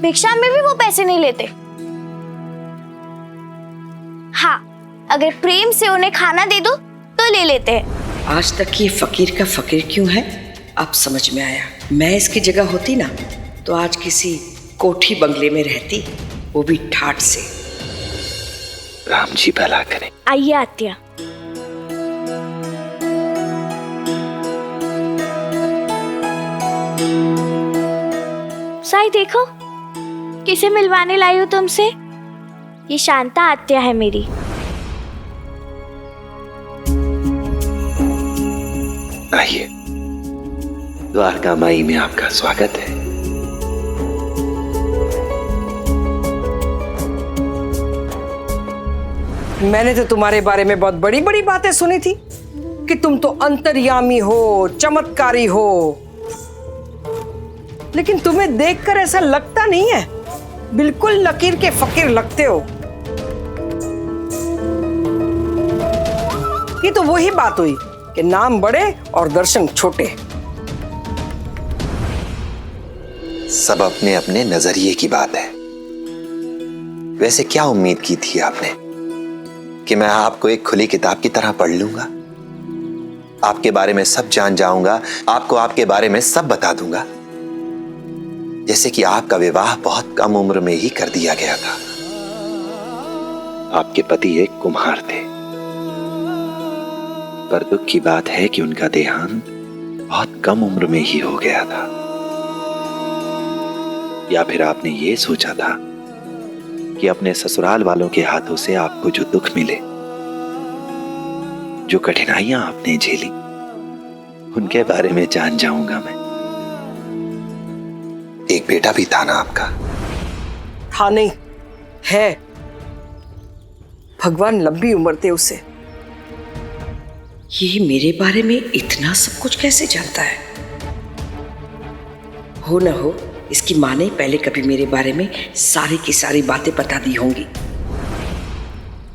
[SPEAKER 6] भिक्षा में भी वो पैसे नहीं लेते। हाँ, अगर प्रेम से उन्हें खाना दे दो तो ले लेते हैं।
[SPEAKER 1] आज तक ये फकीर का फकीर क्यों है, अब समझ में आया। मैं इसकी जगह होती ना तो आज किसी कोठी बंगले में रहती, वो भी ठाठ से।
[SPEAKER 5] राम जी भला करें।
[SPEAKER 6] आइए आत्या। साई देखो, किसे मिलवाने लाई हूं तुमसे। ये शांता आत्या है मेरी।
[SPEAKER 5] आइए, द्वारका माई में आपका स्वागत है।
[SPEAKER 7] मैंने तो तुम्हारे बारे में बहुत बड़ी बड़ी बातें सुनी थी कि तुम तो अंतर्यामी हो, चमत्कारी हो, लेकिन तुम्हें देखकर ऐसा लगता नहीं है। बिल्कुल लकीर के फकीर लगते हो। ये तो वही बात हुई कि नाम बड़े और दर्शन छोटे।
[SPEAKER 5] सब अपने अपने नजरिए की बात है। वैसे क्या उम्मीद की थी आपने कि मैं आपको एक खुली किताब की तरह पढ़ लूंगा, आपके बारे में सब जान जाऊंगा, आपको आपके बारे में सब बता दूंगा, जैसे कि आपका विवाह बहुत कम उम्र में ही कर दिया गया था। आपके पति एक कुम्हार थे, पर दुख की बात है कि उनका देहांत बहुत कम उम्र में ही हो गया था, या फिर आपने ये सोचा था कि अपने ससुराल वालों के हाथों से आपको जो दुख मिले, जो कठिनाइयां आपने झेली, उनके बारे में जान जाऊंगा मैं। एक बेटा भी था ना आपका?
[SPEAKER 7] था नहीं, है। भगवान लंबी उम्र दे उसे।
[SPEAKER 1] ये मेरे बारे में इतना सब कुछ कैसे जानता है? हो ना हो इसकी माँ ने पहले कभी मेरे बारे में सारी की सारी बातें बता दी होंगी।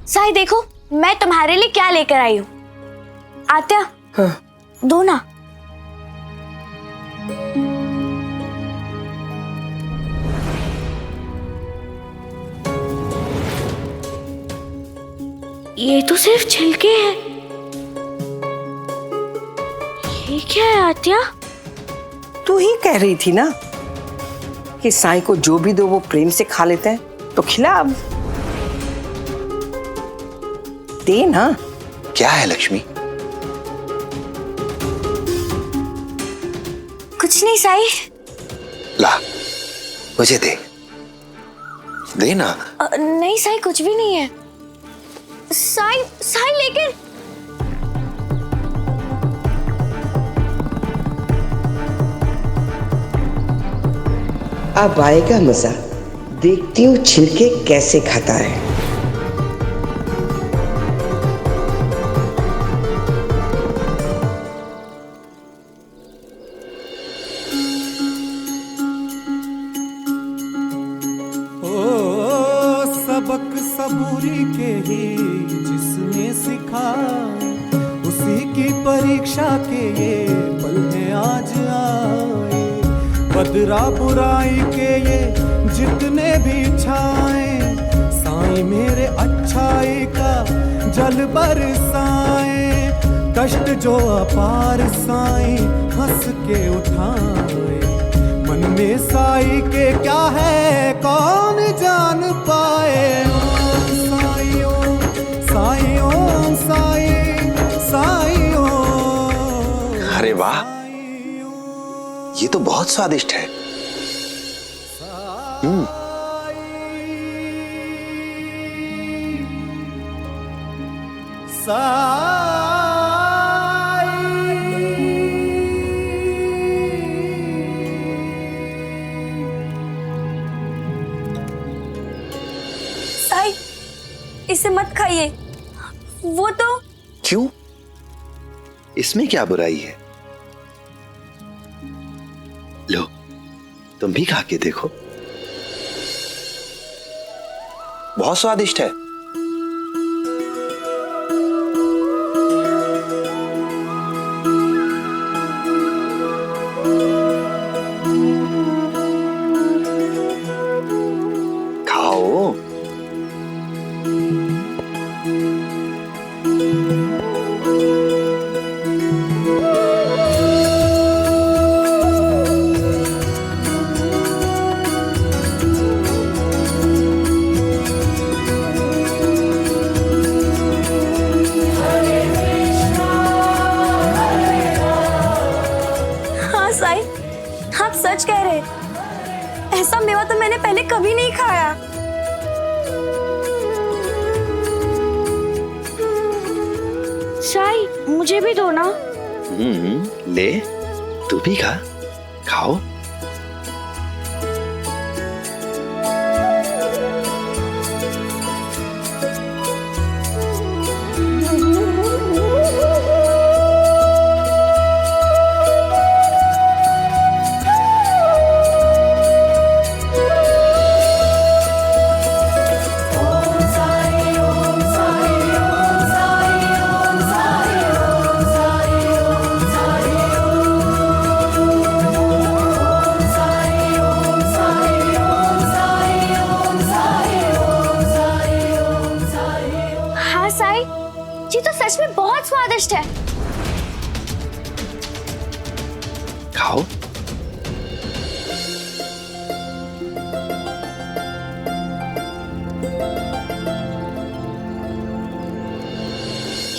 [SPEAKER 6] साई देखो, मैं तुम्हारे लिए क्या लेकर आई हूँ। आत्या,
[SPEAKER 7] हाँ।
[SPEAKER 6] दो ना। ये तो सिर्फ छिलके हैं। ये क्या है आत्या?
[SPEAKER 7] तू ही कह रही थी ना कि साईं को जो भी दो वो प्रेम से खा लेते हैं, तो खिला अब। दे ना।
[SPEAKER 5] क्या है लक्ष्मी?
[SPEAKER 6] कुछ नहीं साई।
[SPEAKER 5] ला, मुझे दे। दे ना।
[SPEAKER 6] नहीं साई, कुछ भी नहीं है। साई, साई लेकिन।
[SPEAKER 13] अब आएगा मजा, देखती हूँ छिलके कैसे खाता है।
[SPEAKER 14] सबक सबूरी के ही जिसने सिखाए, उसी की परीक्षा के ये पल में आज आए। बदरा बुराई के ये जितने भी छाए, साईं मेरे अच्छाई का जल बरसाए। कष्ट जो अपार साईं हंस के उठाए, मन में साईं के क्या है कौन जान पाए। ओम साईं ओम, साईं ओम, साईं साईं ओम।
[SPEAKER 5] अरे वाह, ये तो बहुत स्वादिष्ट है।
[SPEAKER 6] साई, इसे मत खाइए। वो तो।
[SPEAKER 5] क्यों? इसमें क्या बुराई है? लो, तुम भी खा के देखो, बहुत स्वादिष्ट है। खाओ।
[SPEAKER 6] आप सच कह रहे, ऐसा मेवा तो मैंने पहले कभी नहीं खाया। साई, मुझे भी दो ना।
[SPEAKER 5] ले, तू भी खा। खाओ।
[SPEAKER 6] ये तो सच में बहुत स्वादिष्ट है।
[SPEAKER 5] खाओ।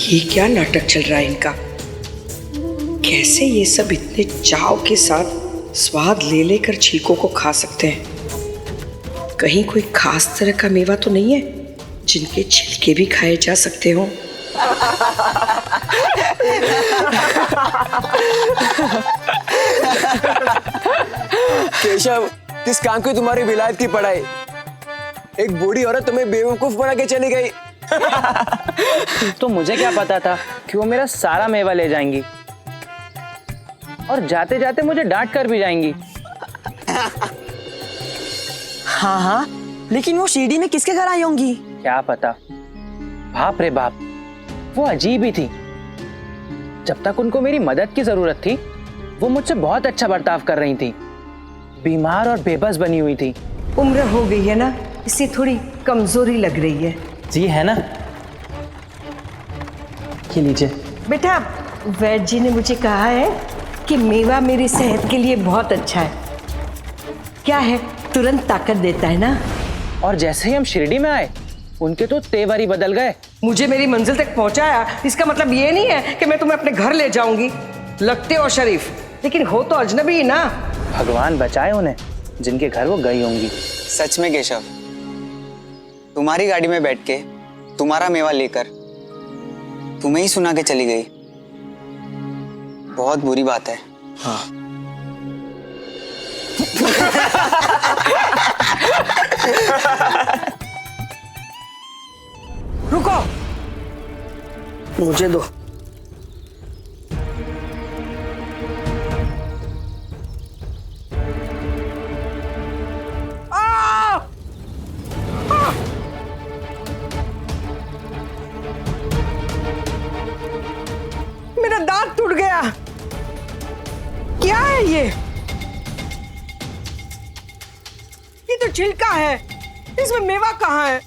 [SPEAKER 1] ये क्या नाटक चल रहा है इनका? कैसे ये सब इतने चाव के साथ स्वाद ले लेकर छीकों को खा सकते हैं? कहीं कोई खास तरह का मेवा तो नहीं है जिनके छिलके भी खाए जा सकते हो?
[SPEAKER 15] केशव, किस काम की तुम्हारी विलायत की पढ़ाई? एक बूढ़ी औरत तुम्हें बेवकूफ बना के चली गई।
[SPEAKER 8] तो मुझे क्या पता था कि वो मेरा सारा मेवा ले जाएंगी और जाते जाते मुझे डांट कर भी जाएंगी।
[SPEAKER 16] हाँ हाँ, लेकिन वो शिरडी में किसके घर आई होंगी?
[SPEAKER 8] क्या पता। बाप रे बाप, वो अजीब ही थी। जब तक उनको मेरी मदद की जरूरत थी वो मुझसे बहुत अच्छा बर्ताव कर रही थी। बीमार और बेबस बनी हुई थी।
[SPEAKER 7] उम्र हो गई है ना, इससे थोड़ी कमजोरी लग रही है।
[SPEAKER 8] जी है ना, ये लीजिए।
[SPEAKER 7] बेटा, वैद्य जी ने मुझे कहा है कि मेवा मेरी सेहत के लिए बहुत अच्छा है। क्या है, तुरंत ताकत देता है ना।
[SPEAKER 8] और जैसे ही हम शिरडी में आए उनके तो तेवर ही बदल गए।
[SPEAKER 7] मुझे मेरी मंजिल तक पहुंचाया, इसका मतलब ये नहीं है कि मैं तुम्हें अपने घर ले जाऊंगी। लगते हो शरीफ, लेकिन हो तो अजनबी ना।
[SPEAKER 8] भगवान बचाए उन्हें जिनके घर वो गई होंगी।
[SPEAKER 17] सच में केशव, तुम्हारी गाड़ी में बैठ के तुम्हारा मेवा लेकर तुम्हें ही सुना के चली गई। बहुत बुरी बात है।
[SPEAKER 15] हाँ।
[SPEAKER 7] रुको, मुझे दो। मेरा दांत टूट गया। क्या है ये तो छिलका है, इसमें मेवा कहाँ है?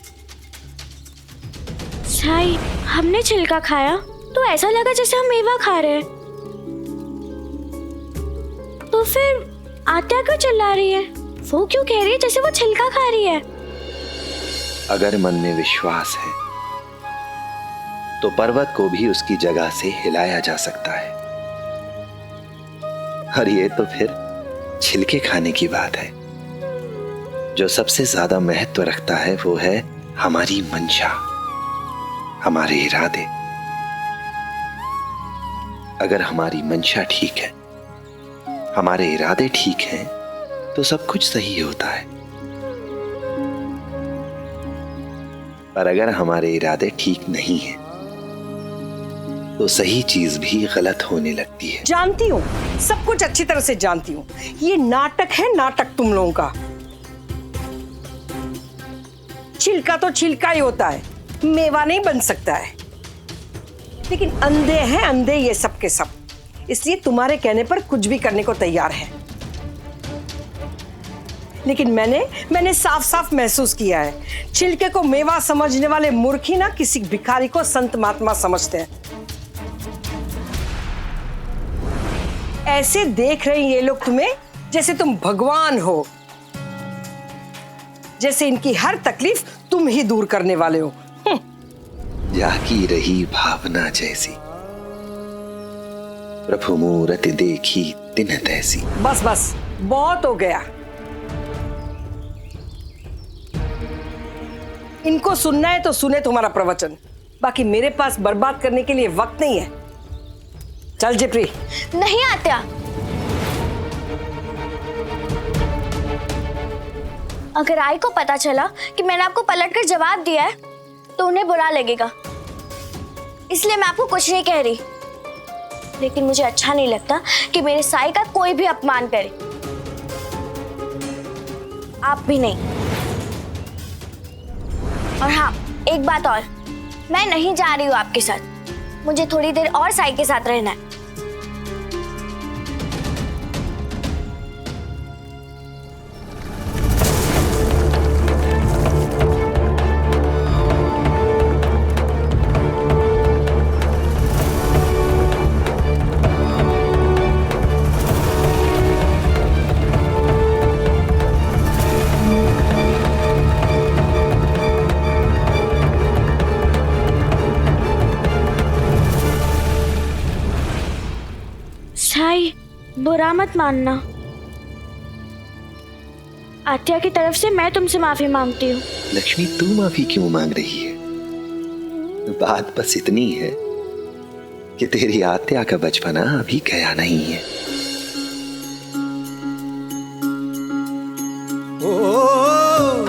[SPEAKER 6] शायद हमने छिलका खाया तो ऐसा लगा जैसे हम मेवा खा रहे हैं। तो फिर आत्या क्यों चिल्ला रही है? वो क्यों कह रही है जैसे वो छिलका खा रही है?
[SPEAKER 5] अगर मन में विश्वास है तो पर्वत को भी उसकी जगह से हिलाया जा सकता है। और ये तो फिर छिलके खाने की बात है। जो सबसे ज्यादा महत्व रखता है वो है हमारी मंशा, हमारे इरादे। अगर हमारी मंशा ठीक है, हमारे इरादे ठीक हैं, तो सब कुछ सही होता है। पर अगर हमारे इरादे ठीक नहीं हैं, तो सही चीज भी गलत होने लगती है।
[SPEAKER 7] जानती हूँ, सब कुछ अच्छी तरह से जानती हूँ। ये नाटक है, नाटक तुम लोगों का। छिलका तो छिलका ही होता है, मेवा नहीं बन सकता है। लेकिन अंधे हैं अंधे ये सब के सब, इसलिए तुम्हारे कहने पर कुछ भी करने को तैयार है। लेकिन मैंने साफ साफ महसूस किया है, छिलके को मेवा समझने वाले मूर्ख ही ना किसी भिखारी को संत महात्मा समझते हैं। ऐसे देख रहे हैं ये लोग तुम्हें जैसे तुम भगवान हो, जैसे इनकी हर तकलीफ तुम ही दूर करने वाले हो।
[SPEAKER 5] जाकी रही भावना जैसी, प्रभु मूरत देखी तिन्ह तैसी।
[SPEAKER 7] बस बस, बहुत हो गया। इनको सुनना है तो सुने तुम्हारा प्रवचन, बाकी मेरे पास बर्बाद करने के लिए वक्त नहीं है। चल जिप्री।
[SPEAKER 6] नहीं आत्या, अगर आई को पता चला कि मैंने आपको पलटकर जवाब दिया है तो उन्हें बुरा लगेगा, इसलिए मैं आपको कुछ नहीं कह रही। लेकिन मुझे अच्छा नहीं लगता कि मेरे साई का कोई भी अपमान करे, आप भी नहीं। और हाँ, एक बात और, मैं नहीं जा रही हूँ आपके साथ, मुझे थोड़ी देर और साई के साथ रहना है। मत मानना। आत्या की तरफ से मैं तुमसे माफी मांगती हूँ।
[SPEAKER 5] लक्ष्मी, तू माफी क्यों मांग रही है? बात बस इतनी है कि तेरी आत्या का बचपना अभी गया नहीं है।
[SPEAKER 14] ओ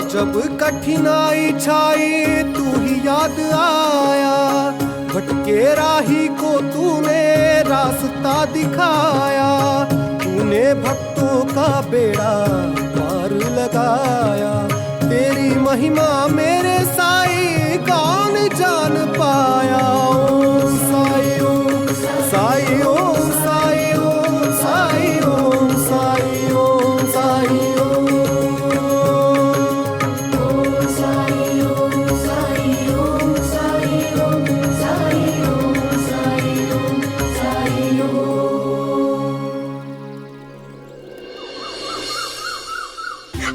[SPEAKER 14] जब कठिनाई छाई तू ही याद आया, भटके राही को तूने रास्ता दिखाया, तूने भक्तों का बेड़ा पार लगाया। तेरी महिमा मेरे साईं कौन जान पाया। ओम साईं ओम साईं ओम साईं ओम साईं ओम साईं ओम साईं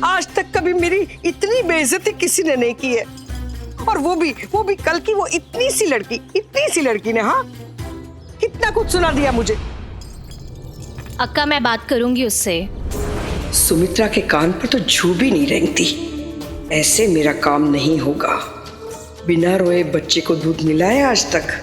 [SPEAKER 7] आज तक कभी मेरी इतनी बेइज्जती किसी ने नहीं की है, और वो भी कल की वो इतनी सी लड़की ने। हाँ, कितना कुछ सुना दिया मुझे।
[SPEAKER 2] अक्का, मैं बात करूंगी उससे।
[SPEAKER 1] सुमित्रा के कान पर तो जू भी नहीं रेंगती। ऐसे मेरा काम नहीं होगा। बिना रोए बच्चे को दूध मिलाए आज तक?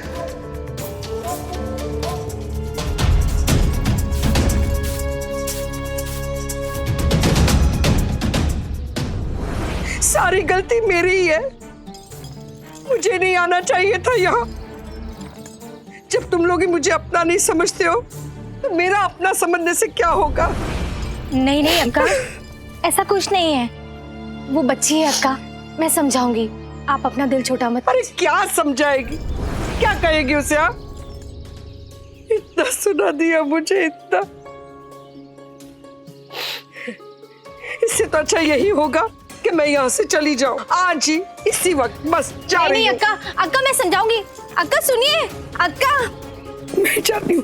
[SPEAKER 7] सारी गलती मेरी ही है। मुझे नहीं आना चाहिए था यहाँ। जब तुम लोग ही मुझे अपना नहीं समझते हो तो मेरा अपना समझने से क्या होगा?
[SPEAKER 2] नहीं नहीं अक्का, ऐसा कुछ नहीं है। वो बच्ची है अक्का, मैं समझाऊंगी। आप अपना दिल छोटा मत।
[SPEAKER 7] अरे क्या समझाएगी, क्या कहेगी उसे? आप इतना सुना दिया मुझे, इतना। इससे तो अच्छा यही होगा कि मैं यहाँ से चली जाऊं आज ही, इसी वक्त, बस जा रही हूं।
[SPEAKER 2] अक्का मैं समझाऊंगी। अक्का सुनिए, अक्का
[SPEAKER 7] मैं जाती हूँ।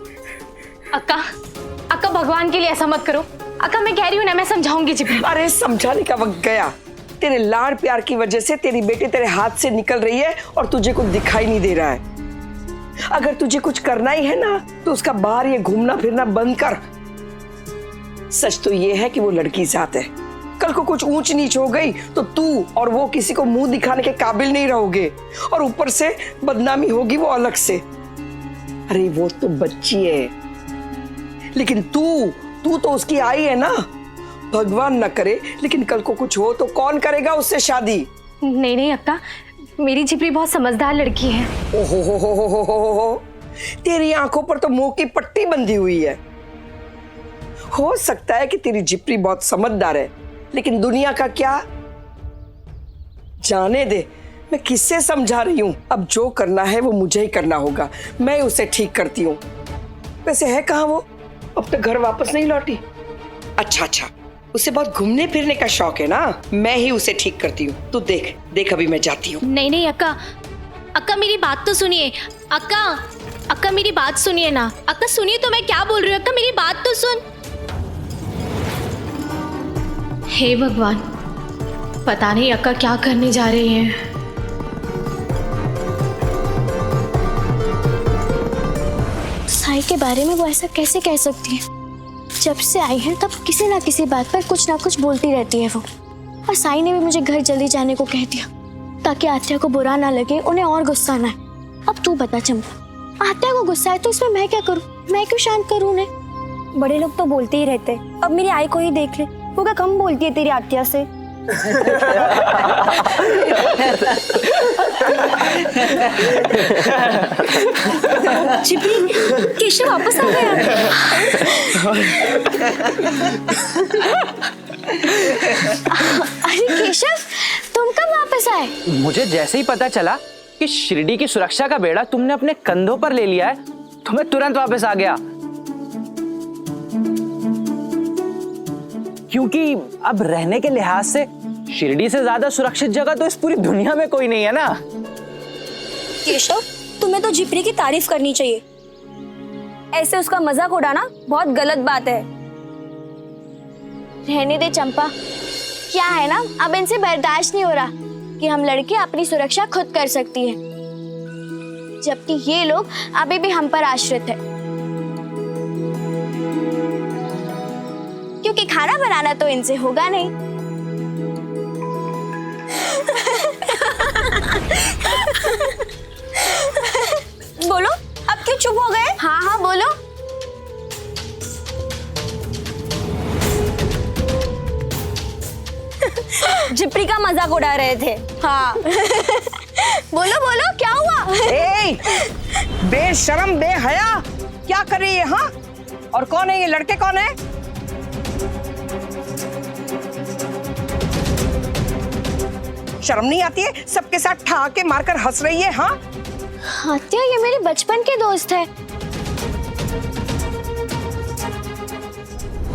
[SPEAKER 2] अक्का भगवान के लिए ऐसा मत करो। अक्का मैं कह रही हूँ ना, मैं समझाऊंगी जिब्री।
[SPEAKER 7] अरे समझाने का वक्त गया। तेरे लाड प्यार की वजह से तेरी बेटी तेरे हाथ से निकल रही है और तुझे कुछ दिखाई नहीं दे रहा है। अगर तुझे कुछ करना ही है ना तो उसका बाहर ये घूमना फिरना बंद कर। सच तो ये है कि वो लड़की जात है। कल को कुछ ऊंच नीच हो गई तो तू और वो किसी को मुंह दिखाने के काबिल नहीं रहोगे, और ऊपर से बदनामी होगी वो अलग से। अरे वो तो बच्ची है, लेकिन तू तो उसकी आई है ना। भगवान न करे लेकिन कल को कुछ हो तो कौन करेगा उससे शादी?
[SPEAKER 2] नहीं नहीं अक्का, मेरी जिब्री बहुत समझदार लड़की है।
[SPEAKER 7] ओहो, तेरी आंखों पर तो मुंह की पट्टी बंधी हुई है। हो सकता है कि तेरी जिब्री बहुत समझदार है, लेकिन दुनिया का क्या? जाने दे, मैं किससे समझा रही हूँ। अब जो करना है वो मुझे ही करना होगा। मैं उसे ठीक करती हूँ। वैसे है कहाँ वो? अब तक घर वापस नहीं लौटी। अच्छा, उसे बहुत घूमने फिरने का शौक है ना। मैं ही उसे ठीक करती हूँ। तू देख अभी मैं जाती हूँ।
[SPEAKER 2] नहीं अक्का मेरी बात तो सुनिए। अक्का मेरी बात सुनिए ना। अक्का सुनिए तो मैं क्या बोल रही हूँ। अक्का मेरी बात तो सुन। हे भगवान, पता नहीं अक्का क्या करने जा रही हैं।
[SPEAKER 6] साई के बारे में वो ऐसा कैसे कह सकती है? जब से आई है तब किसी ना किसी बात पर कुछ ना कुछ बोलती रहती है वो। और साई ने भी मुझे घर जल्दी जाने को कह दिया ताकि आत्या को बुरा ना लगे, उन्हें और गुस्सा ना है। अब तू बता चंपा, आत्या को गुस्सा है तो इसमें मैं क्या करूं? मैं क्यों शांत करूं उन्हें?
[SPEAKER 18] बड़े लोग तो बोलते ही रहते। अब मेरी आई को ही देख ले, वो क्या कम बोलती है तेरी आत्या से।
[SPEAKER 6] जिब्री, केशव वापस आ गया। अरे केशव, तुम कब वापस आए?
[SPEAKER 8] मुझे जैसे ही पता चला कि शिरडी की सुरक्षा का बेड़ा तुमने अपने कंधों पर ले लिया है तो मैं तुरंत वापस आ गया, क्योंकि अब रहने के लिहाज से शिरडी से ज्यादा सुरक्षित जगह तो इस पूरी दुनिया में कोई नहीं है ना।
[SPEAKER 18] केशव, तुम्हें तो जिब्री की तारीफ करनी चाहिए। ऐसे उसका मजाक उड़ाना बहुत गलत बात है।
[SPEAKER 6] रहने दे चंपा, क्या है ना, अब इनसे बर्दाश्त नहीं हो रहा कि हम लड़के अपनी सुरक्षा खुद कर सकती हैं, जबकि ये लोग अभी भी हम पर आश्रित है। क्योंकि खाना बनाना तो इनसे होगा नहीं। बोलो, अब क्यों चुप हो गए? हाँ हाँ बोलो। जिप्री का मजाक उड़ा रहे थे। हाँ। बोलो बोलो, क्या हुआ?
[SPEAKER 7] ए, बेशरम बेहया, क्या कर रही है? हाँ, और कौन है ये लड़के? कौन है? शर्म नहीं आती है? सबके साथ ठहाके मारकर हंस रही है। हाँ
[SPEAKER 6] आत्या, ये मेरे बचपन के दोस्त है।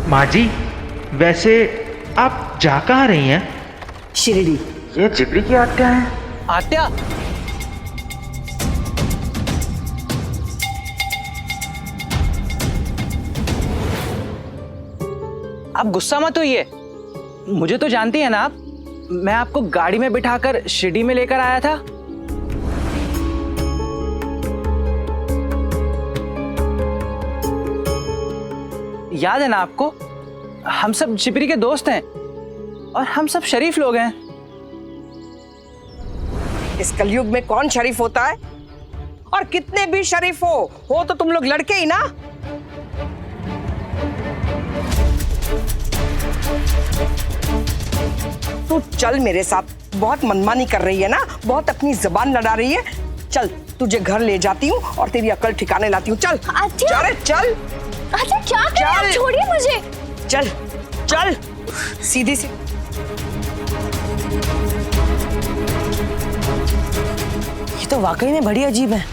[SPEAKER 9] माँ जी, वैसे आप जा कहाँ रही हैं?
[SPEAKER 7] शिरडी।
[SPEAKER 9] ये जिप्री की आत्या है।
[SPEAKER 8] आत्या, आप गुस्सा मत होइए। मुझे तो जानती है ना आप, मैं आपको गाड़ी में बिठाकर शिरडी में लेकर आया था। याद है ना आपको? हम सब जिप्री के दोस्त हैं और हम सब शरीफ लोग हैं।
[SPEAKER 7] इस कलयुग में कौन शरीफ होता है? और कितने भी शरीफ हो तो तुम लोग लड़के ही ना। तू चल मेरे साथ, बहुत मनमानी कर रही है ना, बहुत अपनी जुबान लड़ा रही है। चल, तुझे घर ले जाती हूँ और तेरी अकल ठिकाने लाती हूँ। चल चल चल।
[SPEAKER 6] अच्छा क्या कर रहे हो? छोड़िए मुझे।
[SPEAKER 7] चल चल, सीधी सी।
[SPEAKER 16] ये तो वाकई में बड़ी अजीब है।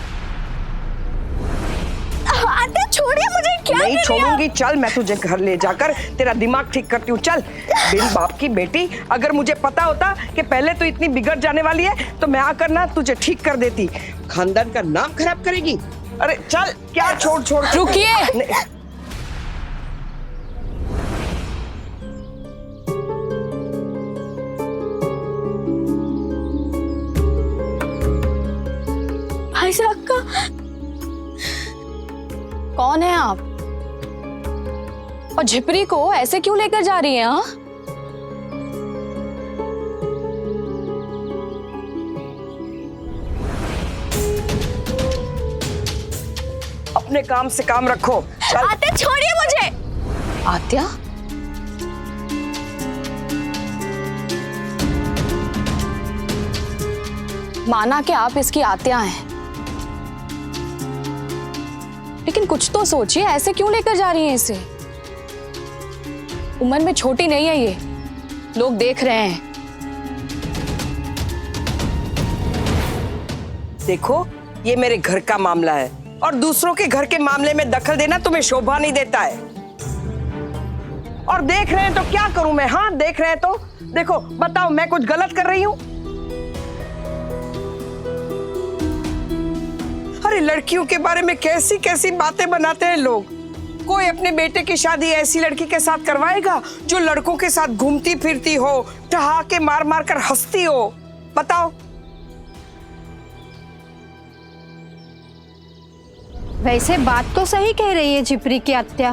[SPEAKER 6] आत्या छोड़िए मुझे। क्या
[SPEAKER 7] नहीं
[SPEAKER 6] कर रही हैं
[SPEAKER 7] छोड़ूंगी। चल, मैं तुझे घर ले जाकर तेरा दिमाग ठीक करती हूँ। चल। बिन बाप की बेटी, अगर मुझे पता होता कि पहले तो इतनी बिगड़ जाने वाली है तो मैं आकर ना तुझे ठीक कर देती। खानदान का नाम खराब करेगी। अरे चल, क्या छोड़ छोड़।
[SPEAKER 3] रुकिए।
[SPEAKER 6] भाई साहब का
[SPEAKER 3] कौन है आप? और झिपरी को ऐसे क्यों लेकर जा रही हैं? हाँ,
[SPEAKER 7] अपने काम से काम रखो। चल।
[SPEAKER 6] आत्या छोड़िए मुझे।
[SPEAKER 3] आत्या? माना कि आप इसकी आत्या हैं, लेकिन कुछ तो सोचिए, ऐसे क्यों लेकर जा रही हैं इसे? उम्र में छोटी नहीं है ये, लोग देख रहे हैं।
[SPEAKER 7] देखो, ये मेरे घर का मामला है और दूसरों के घर के मामले में दखल देना तुम्हें शोभा नहीं देता है। और देख रहे हैं तो क्या करूं मैं? हाँ, देख रहे हैं तो देखो, बताओ मैं कुछ गलत कर रही हूं? अरे लड़कियों के बारे में कैसी कैसी बातें बनाते हैं लोग। कोई अपने बेटे की शादी ऐसी लड़की के साथ करवाएगा जो लड़कों के साथ घूमती फिरती हो, ठहाके मार मार कर हंसती हो? बताओ।
[SPEAKER 2] वैसे बात तो सही कह रही है जिप्री की आत्या।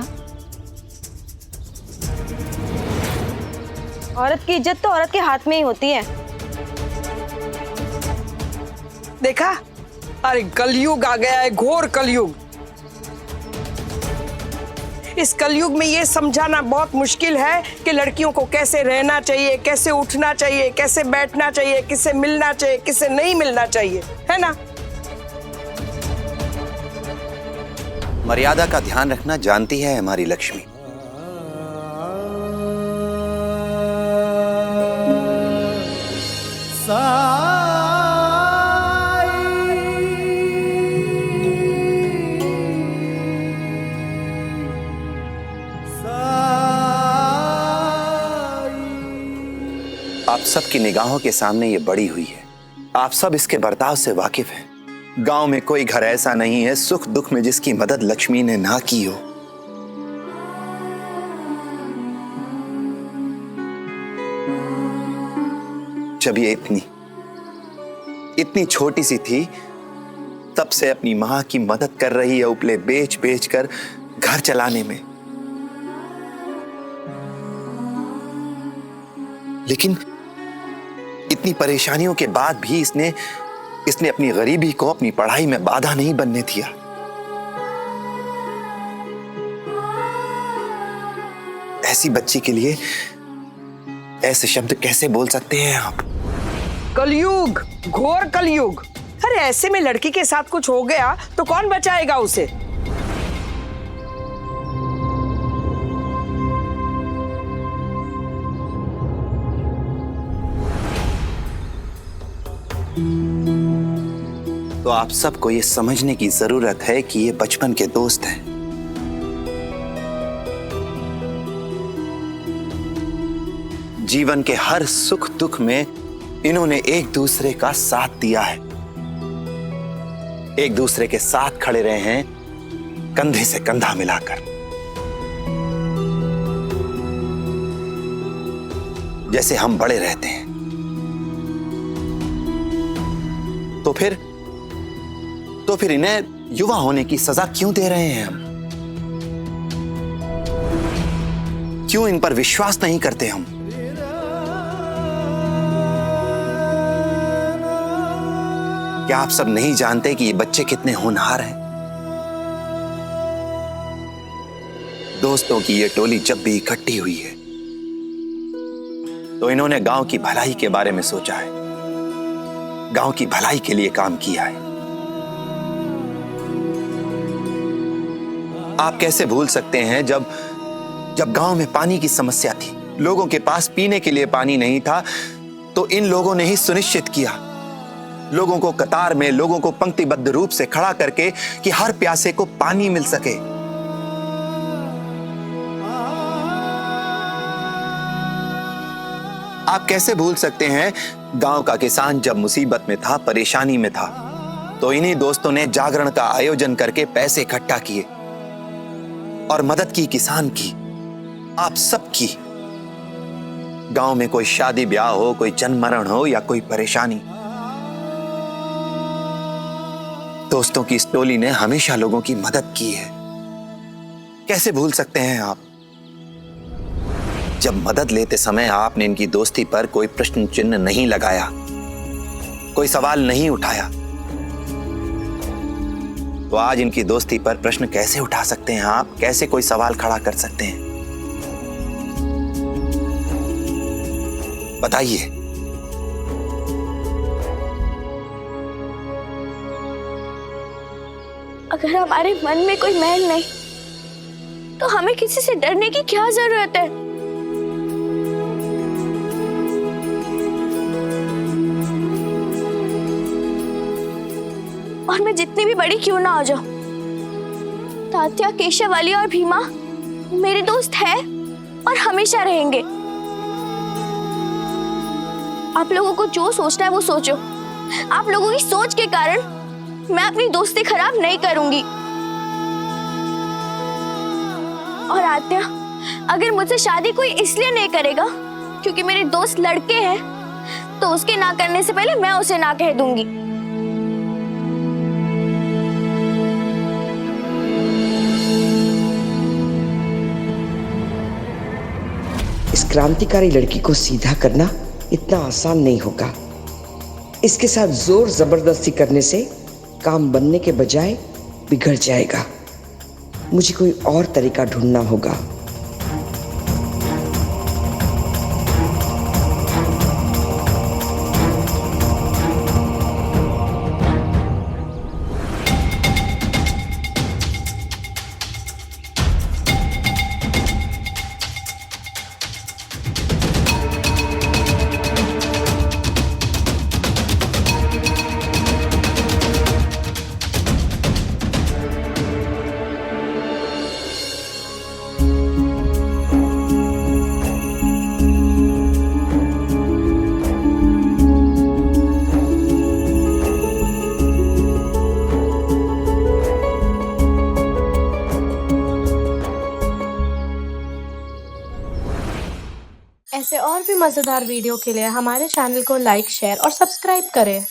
[SPEAKER 18] औरत की इज्जत तो औरत के हाथ में ही होती है।
[SPEAKER 7] देखा? अरे कलयुग आ गया है, घोर कलयुग। इस कलयुग में ये समझाना बहुत मुश्किल है कि लड़कियों को कैसे रहना चाहिए, कैसे उठना चाहिए, कैसे बैठना चाहिए, किससे मिलना चाहिए, किससे नहीं मिलना चाहिए, है ना?
[SPEAKER 5] मर्यादा का ध्यान रखना जानती है हमारी लक्ष्मी। आप सबकी निगाहों के सामने ये बड़ी हुई है। आप सब इसके बर्ताव से वाकिफ हैं। गांव में कोई घर ऐसा नहीं है सुख दुख में जिसकी मदद लक्ष्मी ने ना की हो। जब ये इतनी छोटी सी थी तब से अपनी मां की मदद कर रही है, उपले बेच बेच कर घर चलाने में। लेकिन इतनी परेशानियों के बाद भी इसने अपनी गरीबी को अपनी पढ़ाई में बाधा नहीं बनने दिया। ऐसी बच्ची के लिए ऐसे शब्द कैसे बोल सकते हैं आप?
[SPEAKER 7] कलयुग, घोर कलयुग। अरे ऐसे में लड़की के साथ कुछ हो गया तो कौन बचाएगा उसे?
[SPEAKER 5] तो आप सबको ये समझने की जरूरत है कि ये बचपन के दोस्त हैं। जीवन के हर सुख दुख में इन्होंने एक दूसरे का साथ दिया है, एक दूसरे के साथ खड़े रहे हैं, कंधे से कंधा मिलाकर। जैसे हम बड़े रहते हैं तो फिर इन्हें युवा होने की सजा क्यों दे रहे हैं हम? क्यों इन पर विश्वास नहीं करते हम? क्या आप सब नहीं जानते कि ये बच्चे कितने होनहार हैं? दोस्तों की ये टोली जब भी इकट्ठी हुई है तो इन्होंने गांव की भलाई के बारे में सोचा है, गांव की भलाई के लिए काम किया है। आप कैसे भूल सकते हैं जब गांव में पानी की समस्या थी, लोगों के पास पीने के लिए पानी नहीं था, तो इन लोगों ने ही सुनिश्चित किया, लोगों को कतार में, लोगों को पंक्तिबद्ध रूप से खड़ा करके कि हर प्यासे को पानी मिल सके। आप कैसे भूल सकते हैं गांव का किसान जब मुसीबत में था, परेशानी में था, तो इन्हीं दोस्तों ने जागरण का आयोजन करके पैसे इकट्ठा किए और मदद की किसान की, आप सबकी। गांव में कोई शादी ब्याह हो, कोई जन्म मरण हो या कोई परेशानी, दोस्तों की इस टोली ने हमेशा लोगों की मदद की है। कैसे भूल सकते हैं आप? जब मदद लेते समय आपने इनकी दोस्ती पर कोई प्रश्न चिन्ह नहीं लगाया, कोई सवाल नहीं उठाया, तो आज इनकी दोस्ती पर प्रश्न कैसे उठा सकते हैं आप? कैसे कोई सवाल खड़ा कर सकते हैं? बताइए।
[SPEAKER 6] अगर हमारे मन में कोई मैल नहीं तो हमें किसी से डरने की क्या जरूरत है? और मैं जितनी भी बड़ी क्यों ना हो जाऊं, तात्या, केशवाली और भीमा मेरे दोस्त है और हमेशा रहेंगे। आप लोगों को जो सोचना है वो सोचो। आप लोगों की सोच के कारण मैं अपनी दोस्ती खराब नहीं करूंगी। और आत्या, अगर मुझसे शादी कोई इसलिए नहीं करेगा क्योंकि मेरे दोस्त लड़के हैं, तो उसके ना करने से पहले मैं उसे ना कह दूंगी।
[SPEAKER 13] इस क्रांतिकारी लड़की को सीधा करना इतना आसान नहीं होगा। इसके साथ जोर जबरदस्ती करने से काम बनने के बजाय बिगड़ जाएगा। मुझे कोई और तरीका ढूंढना होगा।
[SPEAKER 19] ऐसे और भी मज़ेदार वीडियो के लिए हमारे चैनल को लाइक, शेयर और सब्सक्राइब करें।